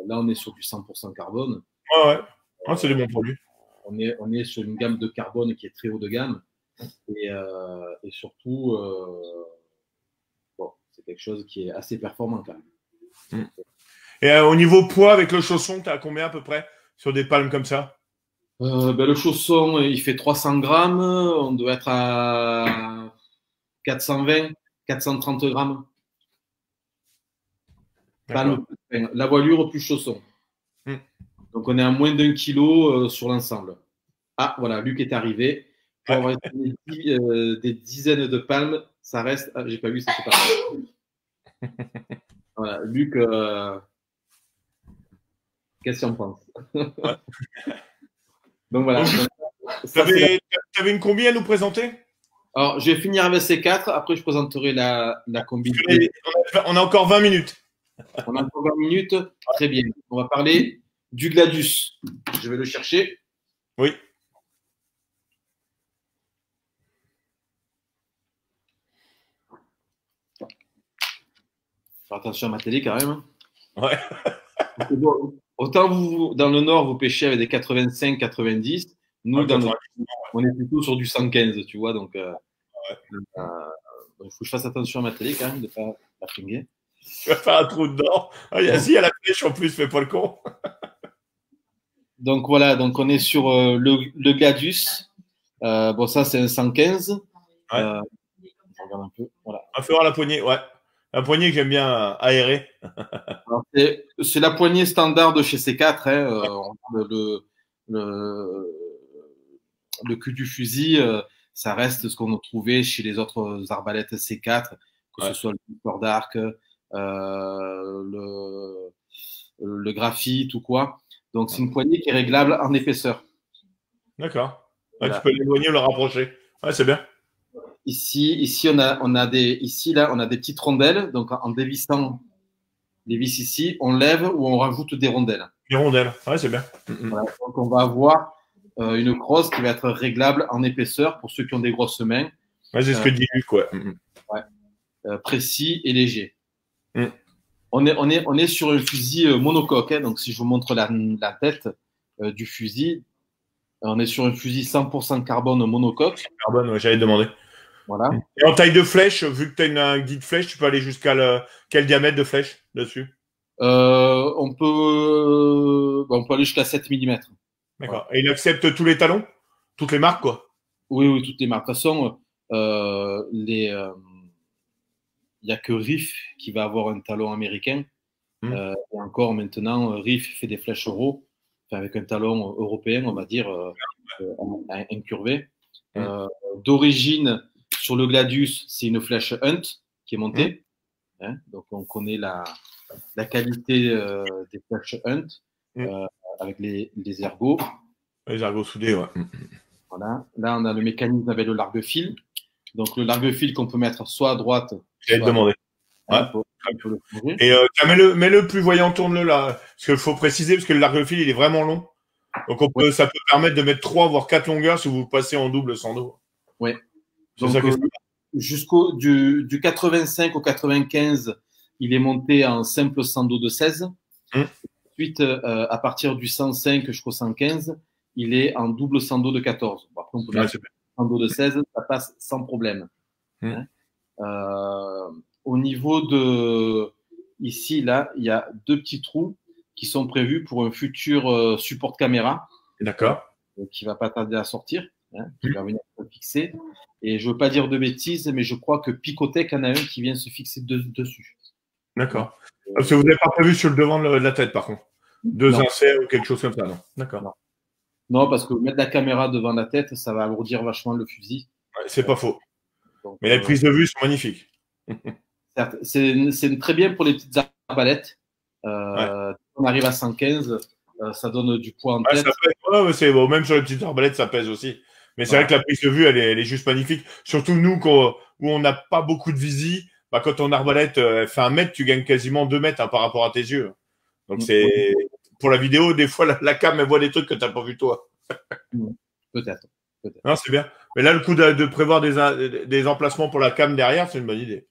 Là, on est sur du 100% carbone. Ouais, ouais. Ah, c'est des bons produits. On est sur une gamme de carbone qui est très haut de gamme. Et surtout, bon, c'est quelque chose qui est assez performant quand même. Mm. Et au niveau poids, avec le chausson, tu as combien à peu près sur des palmes comme ça? Ben, le chausson, il fait 300 grammes. On doit être à 420, 430 grammes. Palme, enfin, la voilure plus chausson. Mm. Donc, on est à moins d'1 kilo sur l'ensemble. Ah, voilà, Luc est arrivé. Pour Ouais. avoir des dizaines de palmes, ça reste. Ah, j'ai pas vu, ça c'est pas. Voilà, Luc, qu'est-ce que tu en penses? Ouais. Donc voilà. Tu avais une combi à nous présenter? Alors, je vais finir avec ces 4. Après, je présenterai la combi. On a encore 20 minutes. On a encore 20 minutes. Très bien. On va parler du Gladius. Je vais le chercher. Oui. Faire attention à ma télé quand même. Ouais. Autant vous, dans le nord, vous pêchez avec des 85, 90. Nous, dans le, on est plutôt sur du 115, tu vois. Donc, il faut que je fasse attention à ma télé quand même, de ne pas la fringuer. Tu vas faire un trou dedans. Ah, si, il y a la pêche en plus, fais pas le con. Donc voilà, donc on est sur le Gladius. Bon, ça, c'est un 115. Ouais. Je regarde un peu. Voilà. On va faire la poignée, ouais. La poignée que j'aime bien aérer. Alors, c'est la poignée standard de chez C4. Hein, le, le cul du fusil, ça reste ce qu'on a trouvé chez les autres arbalètes C4, que ce soit le Victor d'arc, le graphite ou quoi. Donc, c'est une poignée qui est réglable en épaisseur. D'accord. Ouais, Voilà. tu peux l'éloigner ou le rapprocher. Ouais, c'est bien. Ici, on a des petites rondelles. Donc, en dévissant les vis ici, on lève ou on rajoute des rondelles. Les rondelles. Ouais, c'est bien. Voilà. Donc, on va avoir une crosse qui va être réglable en épaisseur pour ceux qui ont des grosses mains. Ouais, c'est ce que dit Luc, ouais. Ouais. Précis et léger. On est sur un fusil monocoque. Hein. Donc, si je vous montre la tête du fusil, on est sur un fusil 100% carbone monocoque. Carbone, ouais, j'allais demander. Voilà. Et en taille de flèche, vu que tu as une guide flèche, tu peux aller jusqu'à quel diamètre de flèche dessus? On peut aller jusqu'à 7 mm. D'accord. Voilà. Et il accepte tous les talons? Toutes les marques, quoi? Oui, toutes les marques. De toute façon, il n'y a que Riff qui va avoir un talon américain. Et encore maintenant, Riff fait des flèches euro, avec un talon européen, on va dire, incurvé. D'origine, sur le Gladius, c'est une flèche Hunt qui est montée. Hein, donc, on connaît la qualité des flèches Hunt avec les ergots. Les ergots soudés, ouais. Voilà. Là, on a le mécanisme avec le largue-fil. Donc, le largue-fil qu'on peut mettre soit à droite. J'allais te demander. Ouais. Et mets-le plus voyant, tourne-le là. Parce qu'il faut préciser, parce que le largue-fil, il est vraiment long. Donc, ça peut permettre de mettre 3 voire 4 longueurs si vous passez en double sans dos. Oui. Donc, jusqu'au du 85 au 95, il est monté en simple sans dos de 16. Ensuite, à partir du 105 jusqu'au 115, il est en double sans dos de 14. Bon, après, on peut mettre sans dos de 16, ça passe sans problème. Hein. Au niveau de ici, là, il y a 2 petits trous qui sont prévus pour un futur support caméra. D'accord. Qui va pas tarder à sortir, hein, qui va venir se fixer. Et je veux pas dire de bêtises, mais je crois que Picotech en a un qui vient se fixer dessus. D'accord. Parce que vous n'avez pas prévu sur le devant de la tête, par contre. 2 inserts ou quelque chose comme ça, non? D'accord. Non, parce que mettre la caméra devant la tête, ça va alourdir vachement le fusil. Ouais, c'est pas faux. Donc, mais les prises de vue sont magnifiques. Certes, c'est très bien pour les petites arbalètes. On arrive à 115, ça donne du poids en tête. C'est bon, même sur les petites arbalètes, ça pèse aussi. Mais c'est vrai que la prise de vue, elle est juste magnifique. Surtout nous, où on n'a pas beaucoup de visie, bah, quand ton arbalète fait 1 mètre, tu gagnes quasiment 2 mètres par rapport à tes yeux. Donc c'est pour la vidéo, des fois la cam elle voit des trucs que tu n'as pas vu toi. Peut-être. Non, c'est bien. Mais là, le coup de prévoir des emplacements pour la cam derrière, c'est une bonne idée.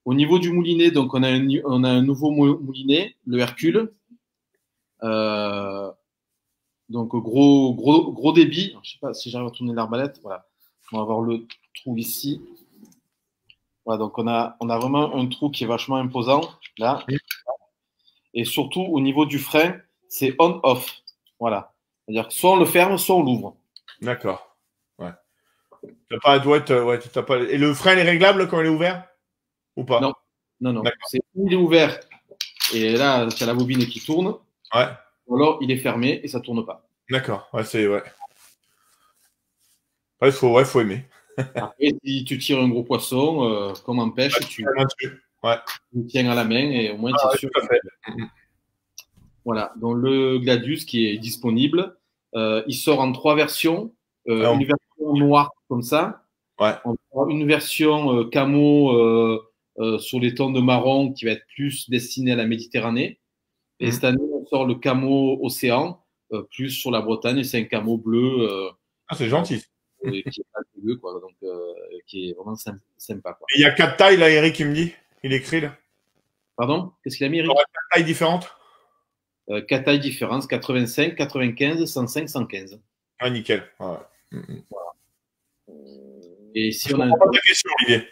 Au niveau du moulinet, donc on a un nouveau moulinet, le Hercule. Donc gros débit. Je sais pas si j'arrive à tourner l'arbalète. Voilà. On va avoir le trou ici. Voilà, donc on a vraiment un trou qui est vachement imposant là. Et surtout au niveau du frein, c'est on-off. Voilà. C'est-à-dire que soit on le ferme, soit on l'ouvre. D'accord. Ouais. T'as pas. Et le frein est réglable quand il est ouvert ou pas? Non. C'est il est ouvert et là tu as la bobine qui tourne. Ouais. Ou alors il est fermé et ça tourne pas. D'accord. Ouais, il faut aimer. Après, si tu tires un gros poisson, comme en pêche, tu le tiens à la main et au moins tu es sûr. Voilà. Donc le Gladius qui est disponible, il sort en 3 versions. Une version noire comme ça. Ouais. Une version camo sur les tons de marron qui va être plus destinée à la Méditerranée. Et cette année, on sort le camo océan, plus sur la Bretagne, et c'est un camo bleu. C'est gentil. Qui est pas bleu, quoi, donc qui est vraiment sympa. Quoi. Et il y a 4 tailles, là, Eric, il me dit. Il écrit, là. Pardon? Qu'est-ce qu'il a mis, Eric? Il y aura 4 tailles différentes? 4 tailles différentes, 85, 95, 105, 115. Ah, nickel. Ouais. Voilà. Et ici, on a ta question, Olivier.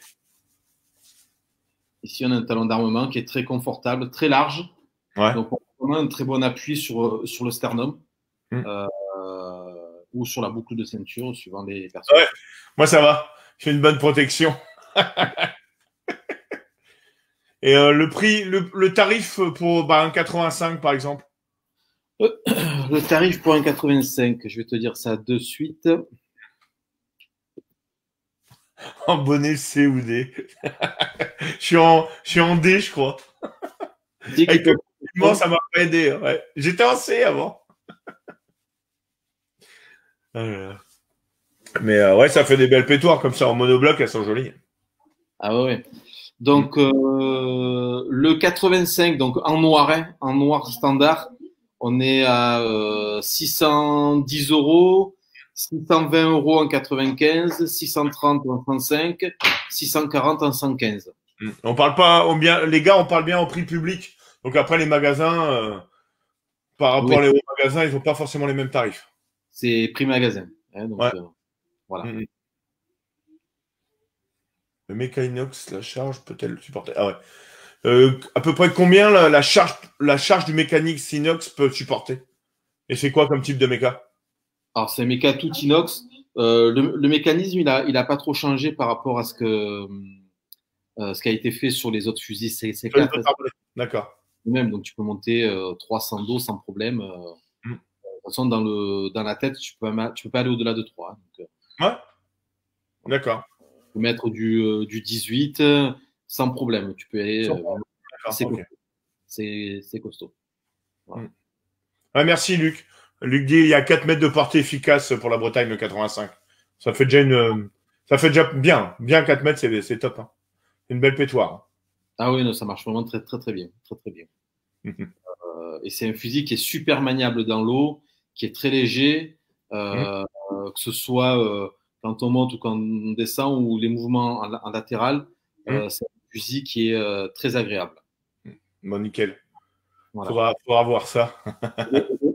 Ici, on a un talon d'armement qui est très confortable, très large. Ouais. Donc, on a un très bon appui sur le sternum. ou sur la boucle de ceinture, suivant les personnes. Ouais, moi ça va. J'ai une bonne protection. Et le prix, le tarif pour un 85 par exemple. Le tarif pour un 85, je vais te dire ça de suite. En bonnet C ou D. je suis en D, je crois. Avec le confinement, ça m'a pas aidé. Ouais. J'étais en C avant. Mais ouais, ça fait des belles pétoires comme ça en monobloc, elles sont jolies. Ah ouais. Donc le 85, donc en noir, hein, en noir standard, on est à 610 €, 620 € en 95, 630 en 35, 640 en 115. On parle pas, les gars, on parle bien au prix public. Donc après, les magasins, par rapport Oui. aux magasins, ils n'ont pas forcément les mêmes tarifs. C'est prix magasin. Hein, donc, ouais. Voilà. Le Mécanox, la charge peut-elle le supporter? Ah ouais. À peu près combien la charge du mécanique Inox peut supporter? Et c'est quoi comme type de méca? Alors, c'est un méca tout inox. Le mécanisme, il a pas trop changé par rapport à ce qui a été fait sur les autres fusils C4. D'accord. Même, donc tu peux monter 300 dos sans problème. De toute façon, dans la tête, tu peux pas aller au-delà de 3. Donc, ouais. D'accord. Tu peux mettre du 18 sans problème. Tu peux aller. C'est costaud. Voilà. Ouais, merci Luc. Luc dit il y a 4 mètres de portée efficace pour la Bretagne, le 85. Ça fait déjà bien 4 mètres, c'est top. Hein. C'est une belle pétoire. Ah oui, non, ça marche vraiment très très très bien, très très bien. Et c'est un fusil qui est super maniable dans l'eau, qui est très léger, que ce soit quand on monte ou quand on descend ou les mouvements en latéral. C'est un fusil qui est très agréable. Bon, nickel. Voilà. Faudra voir ça.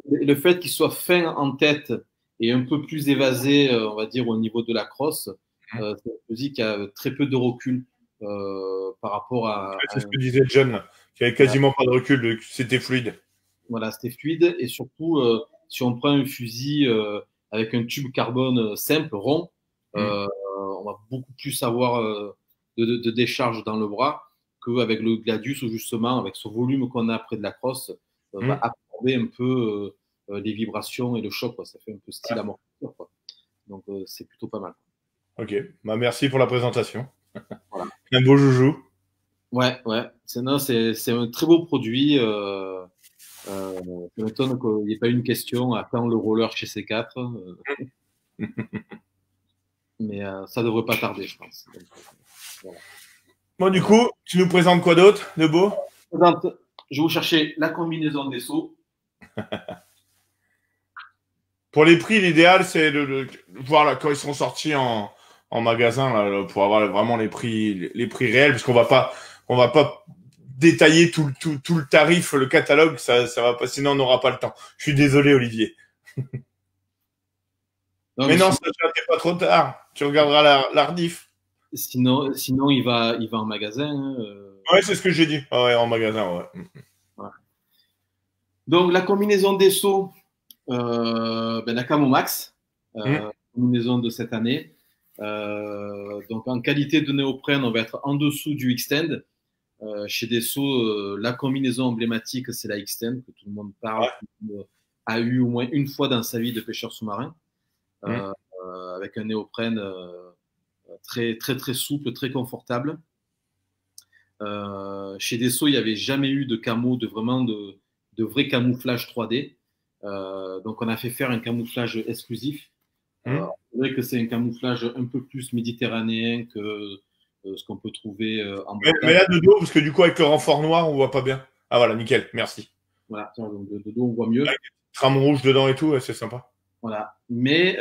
Le fait qu'il soit fin en tête et un peu plus évasé, on va dire, au niveau de la crosse, c'est un fusil qui a très peu de recul par rapport à. C'est ce que disait John, qui avait quasiment pas de recul, c'était fluide. Voilà, c'était fluide et surtout, si on prend un fusil avec un tube carbone simple, rond, on va beaucoup plus avoir de décharge dans le bras qu'avec le Gladius où justement, avec ce volume qu'on a près de la crosse, va absorber un peu les vibrations et le choc. Quoi. Ça fait un peu style amortisseur. Quoi. Donc, c'est plutôt pas mal. Ok, bah, merci pour la présentation. Voilà. Un beau joujou. Ouais. C'est un très beau produit. Ça m'étonne qu'il n'y ait pas eu une question à quand le roller chez C4. Mais ça ne devrait pas tarder, je pense. Donc, voilà. Bon, du coup, tu nous présentes quoi d'autre de beau? Je vais vous chercher la combinaison des sauts. Pour les prix, l'idéal, c'est de voir là, quand ils seront sortis en magasin là, pour avoir vraiment les prix réels, parce qu'on va pas détailler tout le tarif, le catalogue, ça va pas, sinon on n'aura pas le temps. Je suis désolé, Olivier. Mais non, ça t'es pas trop tard. Tu regarderas la rediff. Sinon, il va en magasin. Ouais, c'est ce que j'ai dit. Ah ouais, en magasin, ouais. Donc, la combinaison des sauts, la Camo Max, combinaison de cette année. Donc, en qualité de néoprène, on va être en dessous du Extend. Chez Dassault, la combinaison emblématique, c'est la Extend, que tout le monde parle, a eu au moins une fois dans sa vie de pêcheur sous-marin, avec un néoprène très, très, très souple, très confortable. Chez Dassault, il n'y avait jamais eu de camo, de vrai camouflage 3D. Donc, on a fait faire un camouflage exclusif. C'est vrai que c'est un camouflage un peu plus méditerranéen que ce qu'on peut trouver en Bretagne. Mais là, de dos, parce que du coup, avec le renfort noir, on voit pas bien. Ah voilà, nickel, merci. Voilà, donc de dos, on voit mieux. Avec des trames rouges dedans et tout, c'est sympa. Voilà. Mais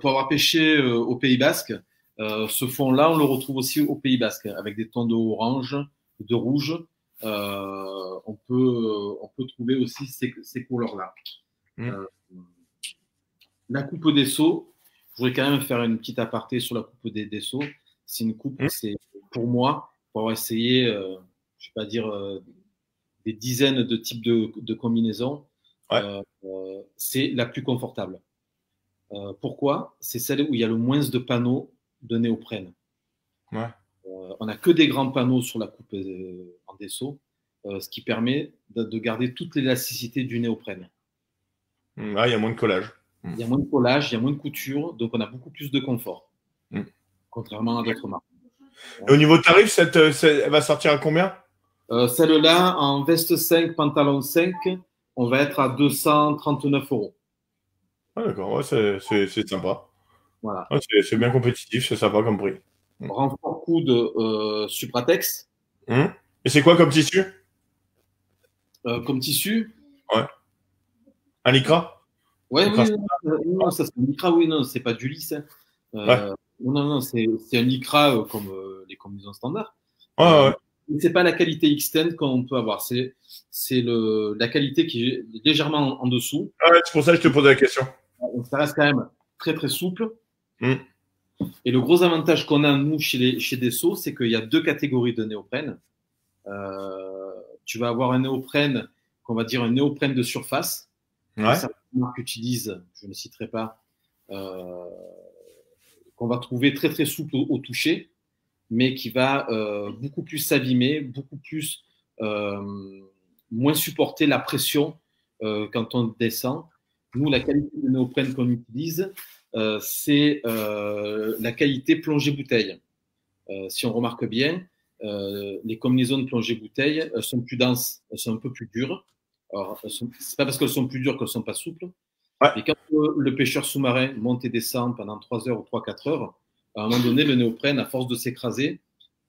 pour avoir pêché au Pays Basque, ce fond-là, on le retrouve aussi au Pays Basque, avec des tons de orange, de rouge. On peut trouver aussi ces couleurs-là. La coupe des seaux, je voudrais quand même faire une petite aparté sur la coupe des seaux. C'est une coupe, c'est pour moi, pour avoir essayé, je ne vais pas dire des dizaines de types de combinaisons. c'est la plus confortable. Pourquoi? C'est celle où il y a le moins de panneaux de néoprène. Ouais. On n'a que des grands panneaux sur la coupe en dessous, ce qui permet de garder toute l'élasticité du néoprène. Ah, il y a moins de collage. Il y a moins de collage, il y a moins de couture, donc on a beaucoup plus de confort, contrairement à d'autres marques. Et au niveau de tarif, elle va sortir à combien? Celle-là, en veste 5, pantalon 5, on va être à 239 €. Ah, d'accord, ouais, c'est sympa. Voilà. Ouais, c'est bien compétitif, c'est sympa comme prix. Renfort coude Supratex. Et c'est quoi comme tissu? Comme tissu? Ouais. Un lycra? Ouais, oui, non, ça c'est un lycra, oui, non, c'est pas du lisse. Ouais. Non, c'est un lycra comme les combinaisons standards. Ouais. C'est pas la qualité extend qu'on peut avoir, c'est la qualité qui est légèrement en dessous. Ouais, c'est pour ça que je te posais la question. Donc ça reste quand même très très souple. Et le gros avantage qu'on a, nous, chez Desso, c'est qu'il y a deux catégories de néoprène. Tu vas avoir un néoprène, qu'on va dire un néoprène de surface. Ouais. Certaines marques utilisent, je ne citerai pas, qu'on va trouver très très souple au toucher, mais qui va beaucoup plus s'abîmer, beaucoup plus moins supporter la pression quand on descend. Nous, la qualité de néoprène qu'on utilise, c'est la qualité plongée-bouteille. Si on remarque bien, les combinaisons de plongée-bouteille, elles sont plus denses, elles sont un peu plus dures. Alors, c'est pas parce qu'elles sont plus dures qu'elles sont pas souples. Ouais. Mais quand le pêcheur sous-marin monte et descend pendant 3 heures ou 3-4 heures, à un moment donné, le néoprène, à force de s'écraser,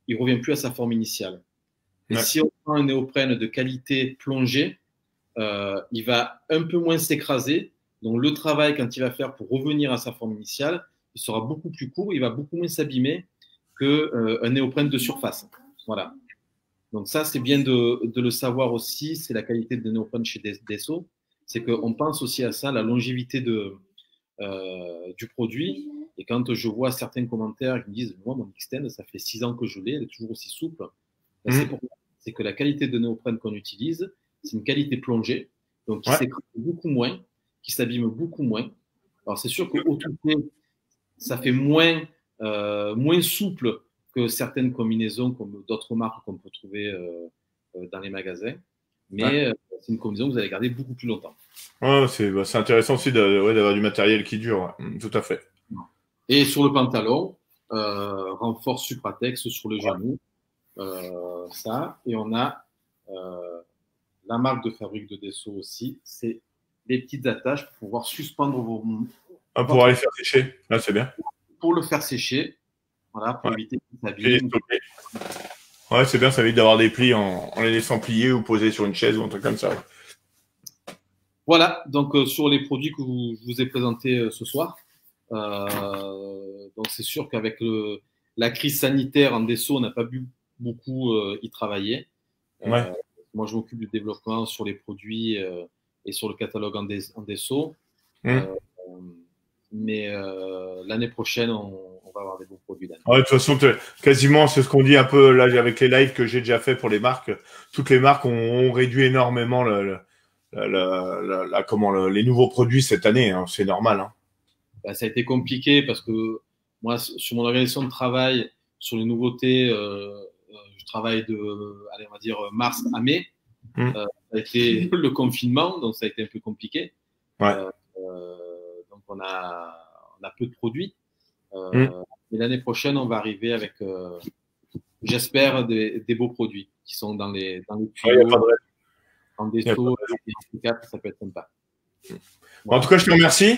il ne revient plus à sa forme initiale. Et si on prend un néoprène de qualité plongée, il va un peu moins s'écraser. Donc, le travail, quand il va faire pour revenir à sa forme initiale, il sera beaucoup plus court, il va beaucoup moins s'abîmer qu'un néoprène de surface. Voilà. Donc, ça, c'est bien de le savoir aussi. C'est la qualité de néoprène chez Desso. C'est qu'on pense aussi à ça, la longévité du produit. Et quand je vois certains commentaires qui me disent « Moi, mon Extend, ça fait 6 ans que je l'ai, elle est toujours aussi souple. » C'est que la qualité de néoprène qu'on utilise, c'est une qualité plongée, donc qui s'écrase beaucoup moins, qui s'abîme beaucoup moins. Alors, c'est sûr qu'au toucher, ça fait moins souple que certaines combinaisons comme d'autres marques qu'on peut trouver dans les magasins. Mais c'est une combinaison que vous allez garder beaucoup plus longtemps. Ouais, c'est intéressant aussi d'avoir du matériel qui dure. Tout à fait. Et sur le pantalon, renfort Supratex sur le genou. Ça. Et on a la marque de fabrique de Desso aussi. C'est les petites attaches pour pouvoir suspendre vos... pour aller faire sécher. Là, c'est bien. Pour le faire sécher. Voilà, pour éviter qu'il s'abîme. Ouais, c'est bien, ça évite d'avoir des plis en les laissant plier ou posés sur une chaise ou un truc comme ça. Voilà, donc sur les produits que je vous ai présentés ce soir. Donc c'est sûr qu'avec la crise sanitaire en Desso, on n'a pas pu beaucoup y travailler. Moi, je m'occupe du développement sur les produits et sur le catalogue en Desso. Mais l'année prochaine, on va avoir des beaux produits. Ouais, de toute façon, quasiment, c'est ce qu'on dit un peu là avec les lives que j'ai déjà fait pour les marques. Toutes les marques ont réduit énormément les nouveaux produits cette année. Hein, c'est normal. Hein. Bah, ça a été compliqué parce que moi, sur mon organisation de travail, sur les nouveautés, je travaille on va dire mars à mai. Ça a été le confinement, donc ça a été un peu compliqué. Donc on a peu de produits. Mais l'année prochaine, on va arriver avec, j'espère, des beaux produits qui sont dans les tuyaux, en Desso, ça peut être sympa. En tout cas, je te remercie.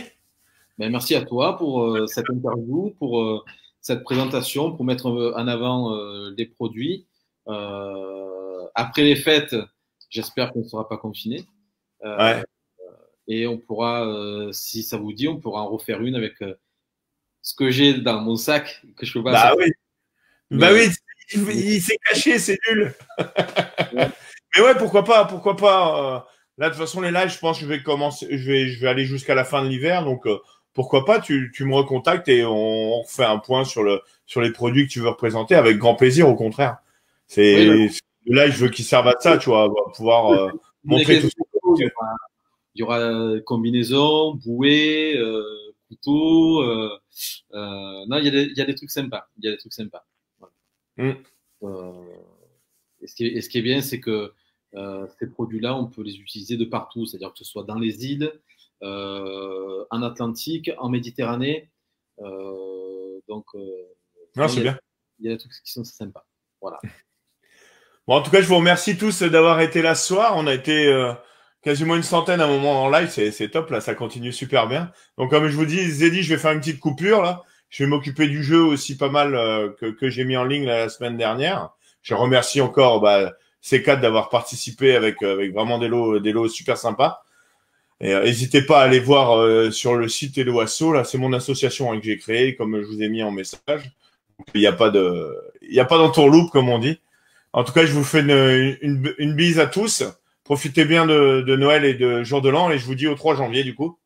Ben, merci à toi pour cette interview, pour cette présentation, pour mettre en avant les produits. Après les fêtes, j'espère qu'on ne sera pas confiné. Et on pourra, si ça vous dit, on pourra en refaire une avec ce que j'ai dans mon sac que je peux pas. Bah oui. Bah oui, il s'est caché, c'est nul. Mais ouais, pourquoi pas. Là, de toute façon, les lives, je pense que je vais aller jusqu'à la fin de l'hiver, donc pourquoi pas, tu me recontactes et on refait un point sur les produits que tu veux représenter avec grand plaisir, au contraire. Le live, je veux qu'il serve à ça, tu vois, pouvoir montrer tout ça. Il y aura combinaison, bouée, couteau. Non, il y a des trucs sympas. Il y a des trucs sympas. Voilà. Et ce qui est bien, c'est que ces produits-là, on peut les utiliser de partout, c'est-à-dire que ce soit dans les îles, en Atlantique, en Méditerranée. Donc, Non, c'est bien. Il y a des trucs qui sont sympas. Voilà. Bon, en tout cas, je vous remercie tous d'avoir été là ce soir. On a été quasiment une centaine à un moment en live. C'est top, là. Ça continue super bien. Donc, comme je vous dis, Zeddy, je vais faire une petite coupure, là. Je vais m'occuper du jeu aussi pas mal que j'ai mis en ligne la semaine dernière. Je remercie encore ces quatre d'avoir participé avec vraiment des lots super sympas. Et n'hésitez pas à aller voir sur le site Hello Asso. Là, c'est mon association que j'ai créée, comme je vous ai mis en message. Il n'y a pas d'entourloupe, comme on dit. En tout cas, je vous fais une bise à tous. Profitez bien de Noël et de Jour de l'An. Et je vous dis au 3 janvier, du coup.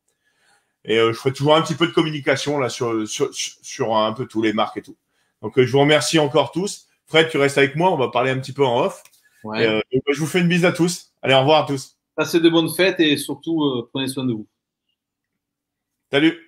Et je ferai toujours un petit peu de communication là sur un peu tous les marques et tout. Donc, je vous remercie encore tous. Fred, tu restes avec moi. On va parler un petit peu en off. Ouais. Et je vous fais une bise à tous. Allez, au revoir à tous. Passez de bonnes fêtes et surtout, prenez soin de vous. Salut.